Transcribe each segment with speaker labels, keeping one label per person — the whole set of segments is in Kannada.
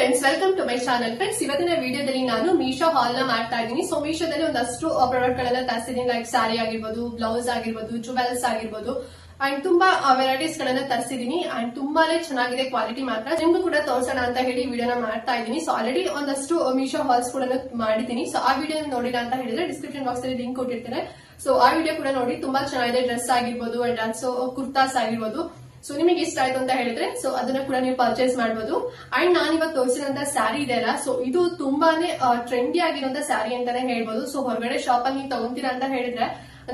Speaker 1: Friends, welcome to my channel. Friends, ಇವತ್ತಿನ ವಿಡಿಯೋದಲ್ಲಿ ನಾನು ಮೀಶೋ ಹಾಲ್ ನ ಮಾಡ್ತಾ ಇದ್ದೀನಿ. ಸೊ ಮೀಶೋದಲ್ಲಿ ಒಂದಷ್ಟು ಪ್ರಾಡಕ್ಟ್ ಗಳನ್ನ ತರಿಸಿದೀನಿ. ಲೈಕ್ ಸ್ಯಾರಿ ಆಗಿರ್ಬೋದು, ಬ್ಲೌಸ್ ಆಗಿರ್ಬೋದು, ಜುವೆಲ್ಸ್ ಆಗಿರ್ಬೋದು ಅಂಡ್ ತುಂಬಾ ವೆರೈಟೀಸ್ ಗಳನ್ನ ತರಿಸಿದೀನಿ. ಅಂಡ್ ತುಂಬಾನೇ ಚೆನ್ನಾಗಿದೆ ಕ್ವಾಲಿಟಿ ಮಾತ್ರ. ನಿಮ್ಗೂ ಕೂಡ ತೋರ್ಸೋಣ ಅಂತ ಹೇಳಿ ವಿಡಿಯೋನ ಮಾಡ್ತಾ ಇದ್ದೀನಿ. ಸೊ ಆಲ್ರೆಡಿ ಒಂದಷ್ಟು ಮೀಶೋ ಹಾಲ್ಸ್ ಕೂಡ ಮಾಡಿದ್ದೀನಿ. ಸೊ ಆ ವಿಡಿಯೋ ನೋಡಿಲ್ಲ ಅಂತ ಹೇಳಿದ್ರೆ ಡಿಸ್ಕ್ರಿಪ್ಷನ್ ಬಾಕ್ಸ್ ಅಲ್ಲಿ ಲಿಂಕ್ ಕೊಟ್ಟಿರ್ತಾರೆ. ಸೊ ಆ ವಿಡಿಯೋ ಕೂಡ ನೋಡಿ. ತುಂಬಾ ಚೆನ್ನಾಗಿದೆ. ಡ್ರೆಸ್ ಆಗಿರ್ಬೋದು ಅಂಡ್ ಆಲ್ಸೋ ಕುರ್ತಾಸ್ ಆಗಿರ್ಬೋದು. ಸೊ ನಿಮಗೆ ಇಷ್ಟ ಆಯ್ತು ಅಂತ ಹೇಳಿದ್ರೆ ಸೊ ಅದನ್ನ ಕೂಡ ನೀವು ಪರ್ಚೇಸ್ ಮಾಡಬಹುದು. ಅಂಡ್ ನಾನು ಇವಾಗ ತೋರಿಸಿದಂತ ಸ್ಯಾರಿ ಇದೆ ಅಲ್ಲ, ಸೊ ಇದು ತುಂಬಾನೇ ಟ್ರೆಂಡಿ ಆಗಿರುವಂತ ಸ್ಯಾರಿ ಅಂತಾನೆ ಹೇಳ್ಬೋದು. ಸೊ ಹೊರಗಡೆ ಶಾಪ್ ಅಲ್ಲಿ ನೀವು ತಗೊಂತೀರಾ ಅಂತ ಹೇಳಿದ್ರೆ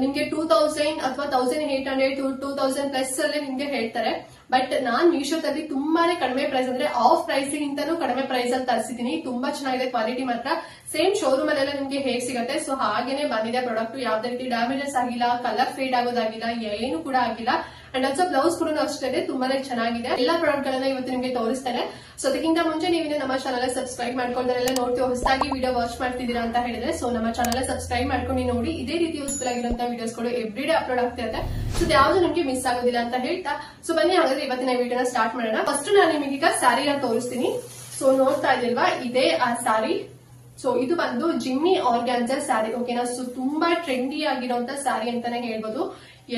Speaker 1: ನಿಮ್ಗೆ 2000 ಅಥವಾ 1800 2000 ಪ್ಲಸ್ ಅಲ್ಲೇ ನಿಮ್ಗೆ ಹೇಳ್ತಾರೆ. ಬಟ್ ನಾನ್ ಮೀಶೋದಲ್ಲಿ ತುಂಬಾನೇ ಕಡಿಮೆ ಪ್ರೈಸ್, ಅಂದ್ರೆ ಆಫ್ ಪ್ರೈಸ್ ಗಿಂತನೂ ಕಡಿಮೆ ಪ್ರೈಸ್ ಅಲ್ಲಿ ತರಿಸಿದೀನಿ. ತುಂಬಾ ಚೆನ್ನಾಗಿದೆ ಕ್ವಾಲಿಟಿ ಮಾತ್ರ. ಸೇಮ್ ಶೋರೂಮ್ ಅಲ್ಲೆಲ್ಲ ನಿಮ್ಗೆ ಹೇಗ್ ಸಿಗುತ್ತೆ ಸೊ ಹಾಗೇನೆ ಬಂದಿದೆ ಪ್ರಾಡಕ್ಟ್. ಯಾವ್ದೇ ರೀತಿ ಡ್ಯಾಮೇಜಸ್ ಆಗಿಲ್ಲ, ಕಲರ್ ಫೇಡ್ ಆಗೋದಾಗಿಲ್ಲ, ಏನು ಕೂಡ ಆಗಿಲ್ಲ. ಅಂಡ್ ಆಲ್ಸೋ ಬ್ಲೌಸ್ ಕೂಡ ಅಷ್ಟೇ ತುಂಬಾನೇ ಚೆನ್ನಾಗಿದೆ. ಎಲ್ಲಾ ಪ್ರಾಡಕ್ಟ್ ಗಳನ್ನ ಇವತ್ತು ನಿಮ್ಗೆ ತೋರಿಸ್ತೇನೆ. ಸೊ ಅದಕ್ಕಿಂತ ಮುಂಚೆ ನೀವು ನಮ್ಮ ಚಾನಲ್ ಸಬ್ಸ್ಕ್ರೈಬ್ ಮಾಡ್ಕೊಂಡ್ರೆಲ್ಲ ನೋಡ್ತೀವಿ, ಹೊಸದಾಗಿ ವಿಡಿಯೋ ವಾಚ್ ಮಾಡ್ತಿದ್ದೀರಾ ಅಂತ ಹೇಳಿದ್ರೆ ಸೊ ನಮ್ಮ ಚಾನಲ್ ಸಬ್ಸ್ಕ್ರೈಬ್ ಮಾಡ್ಕೊಂಡು ನೋಡಿ. ಇದೇ ರೀತಿ ಯೂಸ್ಫುಲ್ ಆಗಿರುವಂತಹ ವಿಡಿಯೋಸ್ ಗಳು ಎವ್ರಿ ಡೇ ಅಪ್ಲೋಡ್ ಆಗ್ತಿರುತ್ತೆ. ಸೊ ಯಾವ್ದು ನಿಮ್ಗೆ ಮಿಸ್ ಆಗೋದಿಲ್ಲ ಅಂತ ಹೇಳ್ತಾ ಸೊ ಬನ್ನಿ ಹಾಗಾದ್ರೆ ಇವತ್ತಿನ ವಿಡಿಯೋನ ಸ್ಟಾರ್ಟ್ ಮಾಡೋಣ. ಫಸ್ಟ್ ನಾನು ನಿಮಗೀಗ ಸ್ಯಾರಿನ ತೋರಿಸ್ತೀನಿ. ಸೊ ನೋಡ್ತಾ ಇದ್ದಿಲ್ವಾ, ಇದೇ ಆ ಸ್ಯಾರಿ. ಸೊ ಇದು ಬಂದು ಜಿಮ್ಮಿ ಆರ್ಗ್ಯಾನ್ಸಾ ಸ್ಯಾರಿ. ಓಕೆನಾ. ಸೊ ತುಂಬಾ ಟ್ರೆಂಡಿ ಆಗಿರುವಂತ ಸ್ಯಾರಿ ಅಂತಾನೆ ಹೇಳ್ಬೋದು.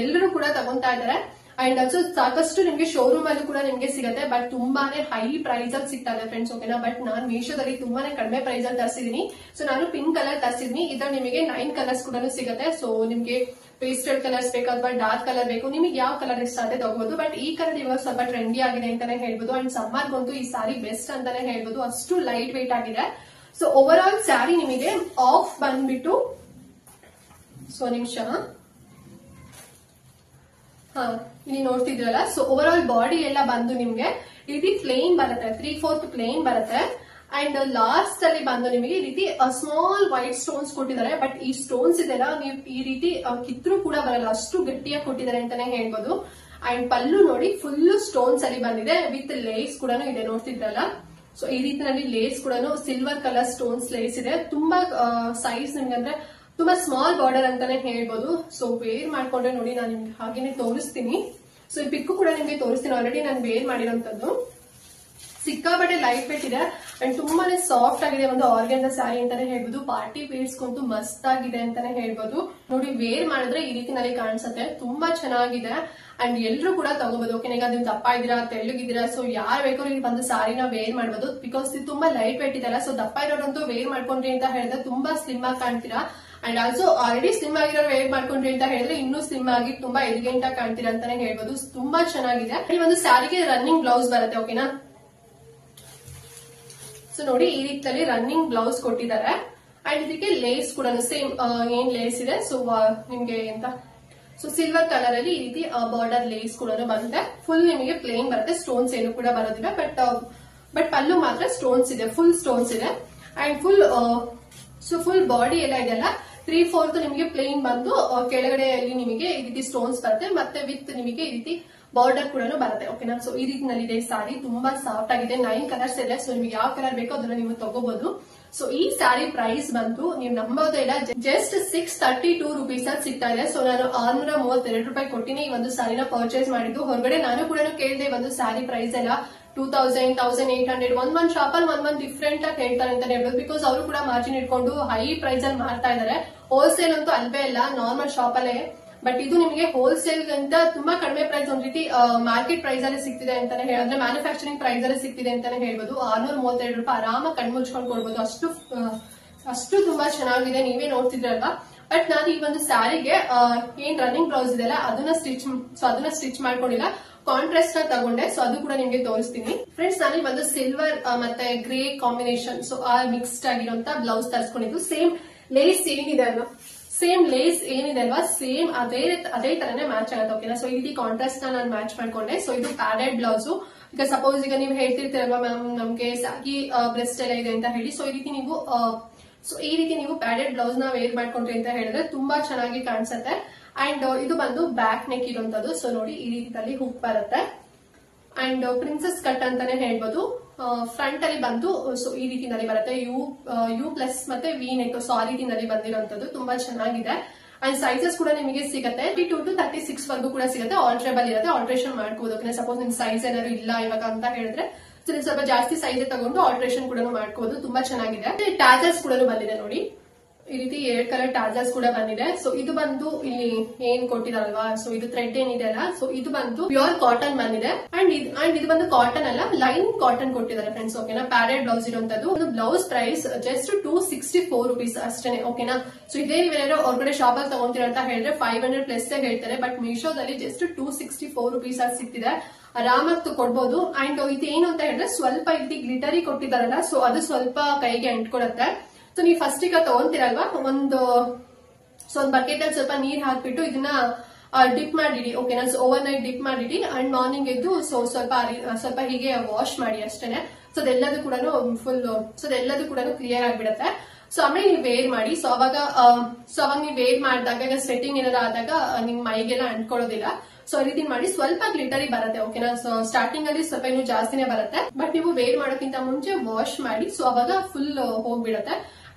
Speaker 1: ಎಲ್ಲರೂ ಕೂಡ ತಗೊಂತಾ ಇದಾರೆ. ಅಂಡ್ ಆಲ್ಸೋ ಸಾಕಷ್ಟು ನಿಮ್ಗೆ ಶೋರೂಮ್ ಅಲ್ಲೂ ಕೂಡ ನಿಮ್ಗೆ ಸಿಗುತ್ತೆ. ಬಟ್ ತುಂಬಾನೇ ಹೈ ಪ್ರೈಸ್ ಅಲ್ಲಿ ಸಿಗ್ತಾ ಇದೆ ಫ್ರೆಂಡ್ಸ್. ಓಕೆನಾ. ಬಟ್ ನಾನು ಮೀಶೋದಲ್ಲಿ ತುಂಬಾನೇ ಕಡಿಮೆ ಪ್ರೈಸ್ ಅಲ್ಲಿ ತರಿಸಿದೀನಿ. ಸೊ ನಾನು ಪಿಂಕ್ ಕಲರ್ ತರಿಸಿದೀನಿ. ಇದ್ರ ನಿಮಗೆ 9 ಕಲರ್ಸ್ ಕೂಡ ಸಿಗುತ್ತೆ. ಸೊ ನಿಮ್ಗೆ ಪೇಸ್ಟಲ್ ಕಲರ್ಸ್ ಬೇಕು ಅಥವಾ ಡಾರ್ಕ್ ಕಲರ್ ಬೇಕು, ನಿಮಗೆ ಯಾವ ಕಲರ್ ಇಷ್ಟ ಆಗುತ್ತೆ ತಗೋಬಹುದು. ಬಟ್ ಈ ಕಲರ್ ಇವಾಗ ಸ್ವಲ್ಪ ಟ್ರೆಂಡಿ ಆಗಿದೆ ಅಂತಾನೆ ಹೇಳ್ಬೋದು. ಅಂಡ್ ಸಮ್ಮರ್ಗಂತೂ ಈ ಸಾರಿ ಬೆಸ್ಟ್ ಅಂತಾನೆ ಹೇಳ್ಬೋದು. ಅಷ್ಟು ಲೈಟ್ ವೇಟ್ ಆಗಿದೆ. ಸೊ ಓವರ್ ಆಲ್ ಸ್ಯಾರಿ ನಿಮಗೆ ಆಫ್ ಬಂದ್ಬಿಟ್ಟು ಸೊ ನಿಮಿಷ ಇಲ್ಲಿ ನೋಡ್ತಿದ್ರಲ್ಲ. ಸೊ ಓವರ್ ಆಲ್ ಬಾಡಿ ಎಲ್ಲ ಬಂದು ನಿಮ್ಗೆ ಈ ರೀತಿ ಪ್ಲೇನ್ ಬರುತ್ತೆ, 3/4 ಪ್ಲೇನ್ ಬರುತ್ತೆ. ಅಂಡ್ ಲಾಸ್ಟ್ ಅಲ್ಲಿ ಬಂದು ನಿಮಗೆ ಈ ರೀತಿ ಸ್ಮಾಲ್ ವೈಟ್ ಸ್ಟೋನ್ಸ್ ಕೊಟ್ಟಿದ್ದಾರೆ. ಬಟ್ ಈ ಸ್ಟೋನ್ಸ್ ಇದೆಲ್ಲ ನೀವು ಈ ರೀತಿ ಕಿತ್ರು ಕೂಡ ಬರಲ್ಲ, ಅಷ್ಟು ಗಟ್ಟಿಯಾಗಿ ಕೊಟ್ಟಿದ್ದಾರೆ ಅಂತಾನೆ ಹೇಳ್ಬೋದು. ಅಂಡ್ ಪಲ್ಲು ನೋಡಿ ಫುಲ್ ಸ್ಟೋನ್ಸ್ ಅಲ್ಲಿ ಬಂದಿದೆ ವಿತ್ ಲೇಸ್ ಕೂಡ ಇದೆ, ನೋಡ್ತಿದ್ರಲ್ಲ. ಸೊ ಈ ರೀತಿನಲ್ಲಿ ಲೇಸ್ ಕೂಡ ಸಿಲ್ವರ್ ಕಲರ್ ಸ್ಟೋನ್ಸ್ ಲೇಸ್ ಇದೆ. ತುಂಬಾ ಸೈಜ್ ನಿಮ್ಗೆ ಅಂದ್ರೆ ತುಂಬಾ ಸ್ಮಾಲ್ ಬಾರ್ಡರ್ ಅಂತಾನೆ ಹೇಳ್ಬೋದು. ಸೊ ವೇರ್ ಮಾಡ್ಕೊಂಡ್ರೆ ನೋಡಿ, ನಾನು ನಿಮ್ಗೆ ಹಾಗೇನೆ ತೋರಿಸ್ತೀನಿ. ಸೊ ಈ ಪಿಕ್ ಕೂಡ ನಿಮ್ಗೆ ತೋರಿಸ್ತೀನಿ. ಆಲ್ರೆಡಿ ನಾನು ವೇರ್ ಮಾಡಿರೋಂಥದ್ದು. ಸಿಕ್ಕಾಪಟ್ಟೆ ಲೈಟ್ ವೇಟ್ ಇದೆ ಅಂಡ್ ತುಂಬಾನೇ ಸಾಫ್ಟ್ ಆಗಿದೆ. ಒಂದು ಆರ್ಗ್ಯಾನ್ಸಾ ಸ್ಯಾರಿ ಅಂತಾನೆ ಹೇಳ್ಬೋದು. ಪಾರ್ಟಿ ವೇರ್ಸ್ಗಂತೂ ಮಸ್ತ್ ಆಗಿದೆ ಅಂತಾನೆ ಹೇಳ್ಬೋದು. ನೋಡಿ ವೇರ್ ಮಾಡಿದ್ರೆ ಈ ರೀತಿನಲ್ಲಿ ಕಾಣಿಸುತ್ತೆ. ತುಂಬಾ ಚೆನ್ನಾಗಿದೆ ಅಂಡ್ ಎಲ್ರು ಕೂಡ ತಗೋಬಹುದು. ಓಕೆ. ಈಗ ನೀವು ದಪ್ಪ ಇದ್ದೀರಾ, ತೆಳ್ಳಗಿದ್ದೀರಾ, ಸೊ ಯಾರು ಬೇಕಾದ್ರೂ ಇಲ್ಲಿ ಬಂದು ಸಾರಿನ ವೇರ್ ಮಾಡಬಹುದು. ಬಿಕಾಸ್ ಇದು ತುಂಬಾ ಲೈಟ್ ವೇಟ್ ಇದೆಲ್ಲ. ಸೊ ದಪ್ಪ ಇರೋರಂತೂ ವೇರ್ ಮಾಡ್ಕೊಂಡ್ರಿ ಅಂತ ಹೇಳಿದ್ರೆ ತುಂಬಾ ಸ್ಲಿಮ್ ಆಗಿ ಕಾಣ್ತೀರಾ. ಅಂಡ್ ಆಲ್ಸೋ ಆಲ್ರೆಡಿ ಸ್ಲಿಮ್ ಆಗಿರೋ ವೇರ್ ಮಾಡ್ಕೊಂಡ್ರಿ ಅಂತ ಹೇಳಿದ್ರೆ ಇನ್ನೂ ಸ್ಲಿಮ್ ಆಗಿ ತುಂಬಾ ಎಲಿಗೆಂಟ್ ಆಗಿ ಕಾಣ್ತೀರಾ ಅಂತಾನೆ ಹೇಳ್ಬೋದು. ತುಂಬಾ ಚೆನ್ನಾಗಿದೆ. ಈ ಒಂದು ಸ್ಯಾರಿಗೆ ರನ್ನಿಂಗ್ ಬ್ಲೌಸ್ ಬರುತ್ತೆ. ಓಕೆನಾ. ಸೊ ನೋಡಿ ಈ ರೀತಿಯಲ್ಲಿ ರನ್ನಿಂಗ್ ಬ್ಲೌಸ್ ಕೊಟ್ಟಿದ್ದಾರೆ. ಅಂಡ್ ಇದಕ್ಕೆ ಲೇಸ್ ಕೂಡ ಸೇಮ್ ಏನ್ ಲೇಸ್ ಇದೆ ಸೊ ನಿಮ್ಗೆ ಎಂತ ಸೊ ಸಿಲ್ವರ್ ಕಲರ್ ಅಲ್ಲಿ ಈ ರೀತಿ ಬಾರ್ಡರ್ ಲೇಸ್ ಕೂಡ ಬರುತ್ತೆ. ಫುಲ್ ನಿಮಗೆ ಪ್ಲೇನ್ ಬರುತ್ತೆ, ಸ್ಟೋನ್ಸ್ ಏನು ಕೂಡ ಬರೋದಿಲ್ಲ. ಬಟ್ ಪಲ್ಲು ಮಾತ್ರ ಸ್ಟೋನ್ಸ್ ಇದೆ, ಫುಲ್ ಸ್ಟೋನ್ಸ್ ಇದೆ. ಅಂಡ್ ಫುಲ್ ಬಾಡಿ ಎಲ್ಲ ಇದೆಲ್ಲ 3/4 ನಿಮಗೆ ಪ್ಲೇನ್ ಬಂದು ಕೆಳಗಡೆಯಲ್ಲಿ ನಿಮಗೆ ಈ ರೀತಿ ಸ್ಟೋನ್ಸ್ ಬರುತ್ತೆ. ಮತ್ತೆ ವಿತ್ ನಿಮಗೆ ಈ ರೀತಿ ಬಾರ್ಡರ್ ಕೂಡ ಬರುತ್ತೆ. ಓಕೆನಾ. ಸೊ ಈ ರೀತಿನಲ್ಲಿದೆ ಸಾರಿ. ತುಂಬಾ ಸಾಫ್ಟ್ ಆಗಿದೆ. 9 ಕಲರ್ಸ್ ಇದೆ. ಸೊ ನಿಮ್ಗೆ ಯಾವ ಕಲರ್ ಬೇಕೋ ಅದನ್ನ ನೀವು ತಗೋಬಹುದು. ಸೊ ಈ ಸ್ಯಾರಿ ಪ್ರೈಸ್ ಬಂತು ನೀವು ನಂಬೋದೇ ಇಲ್ಲ, ಜಸ್ಟ್ 632 ರುಪೀಸ್ ಅಲ್ಲಿ ಸಿಗ್ತಾ ಇದೆ. ಸೊ ನಾನು 632 ರೂಪಾಯಿ ಕೊಟ್ಟಿನಿ ಈ ಒಂದು ಸ್ಯಾರಿನ ಪರ್ಚೇಸ್ ಮಾಡಿದ್ದು. ಹೊರಗಡೆ ನಾನು ಕೂಡ ಕೇಳಿದೆ ಒಂದು ಸ್ಯಾರಿ ಪ್ರೈಸ್ ಎಲ್ಲ 2000 1800 ಒಂದ್ ಶಾಪ್ ಅಲ್ಲಿ ಒಂದ್ ಡಿಫ್ರೆಂಟ್ ಆಗಿ ಹೇಳ್ತಾರೆ ಅಂತ ಹೇಳ್ಬೋದು. ಬಿಕಾಸ್ ಅವರು ಕೂಡ ಮಾರ್ಜಿನ್ ಇಟ್ಕೊಂಡು ಹೈ ಪ್ರೈಸ್ ಅಲ್ಲಿ ಮಾರ್ತಾ ಇದಾರೆ. ಹೋಲ್ಸೇಲ್ ಅಂತೂ ಅಲ್ವೇ ಇಲ್ಲ, ನಾರ್ಮಲ್ ಶಾಪ್ ಅಲ್ಲೇ. ಬಟ್ ಇದು ನಿಮಗೆ ಹೋಲ್ಸೇಲ್ ಅಂತ ತುಂಬಾ ಕಡಿಮೆ ಪ್ರೈಸ್, ಒಂದ್ ರೀತಿ ಮಾರ್ಕೆಟ್ ಪ್ರೈಸ್ ಅಲ್ಲಿ ಸಿಗ್ತಿದೆ ಅಂತಾನೆ ಅಂದ್ರೆ ಮ್ಯಾನುಫ್ಯಾಕ್ಚರಿಂಗ್ ಪ್ರೈಸ್ ಅಲ್ಲಿ ಸಿಗ್ತಿದೆ ಅಂತಾನೆ ಹೇಳ್ಬೋದು. 632 ರೂಪಾಯಿ ಆರಾಮಾಗಿ ಕಣ್ಮುಚ್ಕೊಂಡು ಕೊಡ್ಬೋದು. ಅಷ್ಟು ತುಂಬಾ ಚೆನ್ನಾಗಿದೆ. ನೀವೇ ನೋಡ್ತಿದ್ರಲ್ವಾ. ಬಟ್ ನಾನು ಈ ಒಂದು ಸ್ಯಾರಿಗೆ ಏನ್ ರನ್ನಿಂಗ್ ಬ್ಲೌಸ್ ಇದೆಲ್ಲ ಅದನ್ನ ಸ್ಟಿಚ್ ಮಾಡ್ಕೊಂಡಿಲ್ಲ, ಕಾಂಟ್ರಾಸ್ಟ್ ನ ತಗೊಂಡೆ. ಸೊ ಅದು ಕೂಡ ನಿಮ್ಗೆ ತೋರಿಸ್ತೀನಿ. ಫ್ರೆಂಡ್ಸ್, ನಾನು ಒಂದು ಸಿಲ್ವರ್ ಮತ್ತೆ ಗ್ರೇ ಕಾಂಬಿನೇಷನ್ ಸೊ ಆ ಮಿಕ್ಸ್ಡ್ ಆಗಿರುವಂತ ಬ್ಲೌಸ್ ತರಿಸ್ಕೊಂಡಿದ್ದು. ಸೇಮ್ ಲೇಸ್ ಏನಿದೆ ಅಲ್ವಾ, ಸೇಮ್ ಅದೇ ತರನೇ ಮ್ಯಾಚ್ ಆಗುತ್ತೆ. ಓಕೆನಾ. ಸೊ ಈ ರೀತಿ ಕಾಂಟ್ರಾಸ್ಟ್ ನಾನು ಮ್ಯಾಚ್ ಮಾಡ್ಕೊಂಡೆ. ಸೊ ಇದು ಪ್ಯಾಡೆಡ್ ಬ್ಲೌಸ್. ಈಗ ಸಪೋಸ್ ಈಗ ನೀವು ಹೇಳ್ತಿರ್ತೀರಲ್ವಾ ಮ್ಯಾಮ್ ನಮ್ಗೆ ಸಾಗಿ ಬ್ರೆಸ್ಟ್ ಎಲ್ಲ ಇದೆ ಅಂತ ಹೇಳಿ. ಸೊ ಈ ರೀತಿ ನೀವು ಪ್ಯಾಡೆಡ್ ಬ್ಲೌಸ್ ನ ವೇರ್ ಮಾಡ್ಕೊಂಡ್ರಿ ಅಂತ ಹೇಳಿದ್ರೆ ತುಂಬಾ ಚೆನ್ನಾಗಿ ಕಾಣಿಸುತ್ತೆ. ಅಂಡ್ ಇದು ಬಂದು ಬ್ಯಾಕ್ ನೆಕ್ ಇರುವಂತದ್ದು. ಸೊ ನೋಡಿ ಈ ರೀತಿಯಲ್ಲಿ ಹುಕ್ ಬರುತ್ತೆ. ಅಂಡ್ ಪ್ರಿನ್ಸೆಸ್ ಕಟ್ ಅಂತಾನೆ ಹೇಳ್ಬೋದು. ಫ್ರಂಟ್ ಅಲ್ಲಿ ಬಂದು ಸೊ ಈ ರೀತಿನಲ್ಲಿ ಬರುತ್ತೆ. ಯು ಪ್ಲಸ್ ಮತ್ತೆ ವಿ ನೆಕ್. ಸೊ ಆ ರೀತಿನಲ್ಲಿ ಬಂದಿರುವಂತದ್ದು ತುಂಬಾ ಚೆನ್ನಾಗಿದೆ. ಅಂಡ್ ಸೈಜಸ್ ಕೂಡ ನಿಮಗೆ ಸಿಗುತ್ತೆ 32 to 36 ವರೆಗೂ ಕೂಡ ಸಿಗುತ್ತೆ. ಆಲ್ಟ್ರೇಬಲ್ ಇರುತ್ತೆ, ಆಲ್ಟ್ರೇಷನ್ ಮಾಡ್ಕೋದು. ಸಪೋಸ್ ನಿಮ್ ಸೈಜ್ ಏನಾದ್ರು ಇಲ್ಲ ಇವಾಗ ಅಂತ ಹೇಳಿದ್ರೆ ಸ್ವಲ್ಪ ಜಾಸ್ತಿ ಸೈಜ್ ತಗೊಂಡು ಆಲ್ಟ್ರೇಷನ್ ಕೂಡ ಮಾಡ್ಕೋಬಹುದು. ತುಂಬಾ ಚೆನ್ನಾಗಿದೆ. ಟಾಜರ್ಸ್ ಕೂಡ ಬಂದಿದೆ ನೋಡಿ, ಈ ರೀತಿ 2 ಕಲರ್ ಟಾಜರ್ಸ್ ಕೂಡ ಬಂದಿದೆ. ಸೊ ಇದು ಬಂದು ಇಲ್ಲಿ ಏನ್ ಕೊಟ್ಟಿದಾರಲ್ವಾ, ಸೊ ಇದು ಥ್ರೆಡ್ ಏನಿದೆ ಅಲ್ಲ, ಸೊ ಇದು ಬಂದು ಪ್ಯೂರ್ ಕಾಟನ್ ಬಂದಿದೆ. ಅಂಡ್ ಇದು ಬಂದು ಕಾಟನ್ ಅಲ್ಲ, ಲೈನ್ ಕಾಟನ್ ಕೊಟ್ಟಿದ್ದಾರೆ ಫ್ರೆಂಡ್ಸ್. ಓಕೆನಾ, ಪ್ಯಾಡೆಡ್ ಬ್ಲೌಸ್ ಇರುವಂತದ್ದು. ಒಂದು ಬ್ಲೌಸ್ ಪ್ರೈಸ್ ಜಸ್ಟ್ 264 rupees ಅಷ್ಟೇನೆ. ಓಕೆನಾ, ಸೊ ಇದೇ ನೀವೇನಾದ್ರು ಹೊರಗಡೆ ಶಾಪ್ ಅಲ್ಲಿ ತಗೊಂತೀರ ಅಂತ ಹೇಳಿದ್ರೆ 500 ಪ್ಲಸ್ ಹೇಳ್ತಾರೆ. ಬಟ್ ಮೀಶೋದಲ್ಲಿ ಜಸ್ಟ್ 264 rupees ಅಲ್ಲಿ ಸಿಗ್ತಿದೆ. ಆರಾಮಾಗಿ ಕೊಡ್ಬೋದು. ಅಂಡ್ ಇದು ಏನು ಅಂತ ಹೇಳಿದ್ರೆ ಸ್ವಲ್ಪ ಇಲ್ಲಿ ಗ್ಲಿಟರಿ ಕೊಟ್ಟಿದಾರಲ್ಲ, ಸೊ ಅದು ಸ್ವಲ್ಪ ಕೈಗೆ ಅಂಟ್ಕೊಡತ್ತೆ. ಸೊ ನೀವು ಫಸ್ಟ್ ಈಗ ತಗೊಂತೀರಲ್ವಾ, ಒಂದು ಬಕೆಟ್ ಅಲ್ಲಿ ಸ್ವಲ್ಪ ನೀರ್ ಹಾಕ್ಬಿಟ್ಟು ಇದನ್ನ ಡಿಪ್ ಮಾಡಿಡಿ. ಓಕೆನಾ, ಸೊ ಓವರ್ ನೈಟ್ ಡಿಪ್ ಮಾಡಿಡಿ ಅಂಡ್ ಮಾರ್ನಿಂಗ್ ಎದ್ದು ಸ್ವಲ್ಪ ಹೀಗೆ ವಾಶ್ ಮಾಡಿ ಅಷ್ಟೇನೆ. ಸೊ ಅದೆಲ್ಲದೂ ಕೂಡ ಕ್ಲಿಯರ್ ಆಗ್ಬಿಡತ್ತೆ. ಸೊ ಆಮೇಲೆ ನೀವು ವೇರ್ ಮಾಡಿ. ಸೊ ಅವಾಗ ನೀವು ವೇರ್ ಮಾಡಿದಾಗ ಈಗ ಸ್ವೆಟ್ಟಿಂಗ್ ಏನಾದ್ರು ಆದಾಗ ನಿಮ್ ಮೈಗೆಲ್ಲ ಅಂಟ್ಕೊಳ್ಳೋದಿಲ್ಲ. ಸೊ ಈ ರೀತಿ ಮಾಡಿ ಸ್ವಲ್ಪ ಗ್ಲಿಟರಿ ಬರುತ್ತೆ. ಓಕೆನಾ, ಸೊ ಸ್ಟಾರ್ಟಿಂಗ್ ಅಲ್ಲಿ ಸ್ವಲ್ಪ ಇನ್ನು ಜಾಸ್ತಿನೇ ಬರುತ್ತೆ. ಬಟ್ ನೀವು ವೇರ್ ಮಾಡೋಕ್ಕಿಂತ ಮುಂಚೆ ವಾಶ್ ಮಾಡಿ. ಸೊ ಅವಾಗ ಫುಲ್ ಹೋಗ್ಬಿಡತ್ತೆ.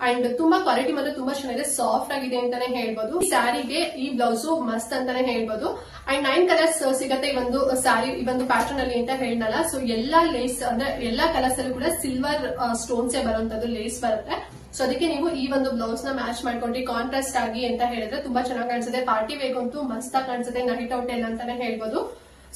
Speaker 1: ಅಂಡ್ ತುಂಬಾ ಕ್ವಾಲಿಟಿ ಮಾತ್ರ ತುಂಬಾ ಚೆನ್ನಾಗಿದೆ, ಸಾಫ್ಟ್ ಆಗಿದೆ ಅಂತಾನೆ ಹೇಳ್ಬೋದು. ಈ ಸ್ಯಾರಿಗೆ ಈ ಬ್ಲೌಸ್ ಮಸ್ತ್ ಅಂತಾನೆ ಹೇಳ್ಬೋದು. ಅಂಡ್ 9 ಕಲರ್ಸ್ ಸಿಗತ್ತೆ ಈ ಒಂದು ಸ್ಯಾರಿ, ಈ ಒಂದು ಪ್ಯಾಟರ್ನ್ ಅಲ್ಲಿ ಅಂತ ಹೇಳಲ್ಲ. ಸೊ ಎಲ್ಲಾ ಲೇಸ್ ಅಂದ್ರೆ ಎಲ್ಲಾ ಕಲರ್ಸ್ ಅಲ್ಲೂ ಕೂಡ ಸಿಲ್ವರ್ ಸ್ಟೋನ್ಸ್ ಬರುವಂತದ್ದು ಲೇಸ್ ಬರುತ್ತೆ. ಸೊ ಅದಕ್ಕೆ ನೀವು ಈ ಒಂದು ಬ್ಲೌಸ್ ನ ಮ್ಯಾಚ್ ಮಾಡ್ಕೊಂಡ್ರಿ ಕಾಂಟ್ರಾಸ್ಟ್ ಆಗಿ ಅಂತ ಹೇಳಿದ್ರೆ ತುಂಬಾ ಚೆನ್ನಾಗಿ ಕಾಣಿಸುತ್ತೆ. ಪಾರ್ಟಿ ವೇಗ್ ಅಂತೂ ಮಸ್ತ್ ಆಗಿ ಕಾಣಿಸುತ್ತೆ, ನೈಟ್ ಔಟ್ ಎಲ್ಲ ಅಂತಾನೆ ಹೇಳ್ಬೋದು.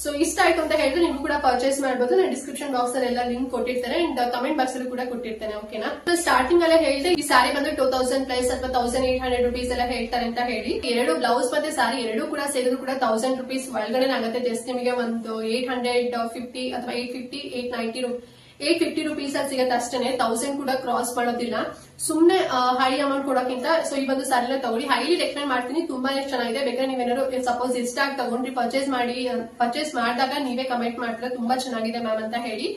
Speaker 1: ಸೊ ಇಷ್ಟ ಆಯ್ತು ಅಂತ ಹೇಳಿದ್ರೆ ನೀವು ಕೂಡ ಪರ್ಚೇಸ್ ಮಾಡಬಹುದು. ನಾನು ಡಿಸ್ಕ್ರಿಪ್ಷನ್ ಬಾಕ್ಸ್ ಅಲ್ಲಿ ಎಲ್ಲ ಲಿಂಕ್ ಕೊಟ್ಟಿರ್ತೇನೆ ಅಂಡ್ ಕಮೆಂಟ್ ಬಾಕ್ಸ್ ಅಲ್ಲಿ ಕೂಡ ಕೊಟ್ಟಿರ್ತೇನೆ. ಓಕೆನಾ, ಸ್ಟಾರ್ಟಿಂಗ್ ಅಲ್ಲೇ ಹೇಳಿದೆ ಈ ಸ್ಯಾರಿ ಬಂದು 2000 ಪ್ಲಸ್ ಅಥವಾ 1800 rupees ಎಲ್ಲ ಹೇಳ್ತಾರೆ ಅಂತ ಹೇಳಿ. 2 ಬ್ಲೌಸ್ ಮತ್ತೆ ಸ್ಯಾರಿ 2 ಕೂಡ ಸೇರಿದ್ರು ಕೂಡ 1000 rupees ಒಳಗಡೆ ಆಗುತ್ತೆ. ಜಸ್ಟ್ ನಿಮಗೆ ಒಂದು 850 ಅಥವಾ 850 rupees ಅಲ್ಲಿ ಸಿಗತ್ತೆ ಅಷ್ಟೇನೆ. 1000 ಕೂಡ ಕ್ರಾಸ್ ಮಾಡೋದಿಲ್ಲ. ಸುಮ್ನೆ ಹೈ ಅಮೌಂಟ್ ಕೊಡೋಕ್ಕಿಂತ ಸೊ ಈ ಒಂದು ಸ್ಯಾರಿನ ತಗೊಳ್ಳಿ. ಹೈಲಿ ರೆಕಮೆಂಡ್ ಮಾಡ್ತೀನಿ, ತುಂಬಾನೇ ಚೆನ್ನಾಗಿದೆ. ಬೇಕಾದ್ರೆ ನೀವೇನಾದ್ರು ಸಪೋಸ್ ಇಷ್ಟ ಆಗಿ ತಗೊಂಡ್ರಿ ಪರ್ಚೇಸ್ ಮಾಡಿದಾಗ ನೀವೇ ಕಮೆಂಟ್ ಮಾಡ್ತೀರಾ ತುಂಬಾ ಚೆನ್ನಾಗಿದೆ ಮ್ಯಾಮ್ ಅಂತ ಹೇಳಿ.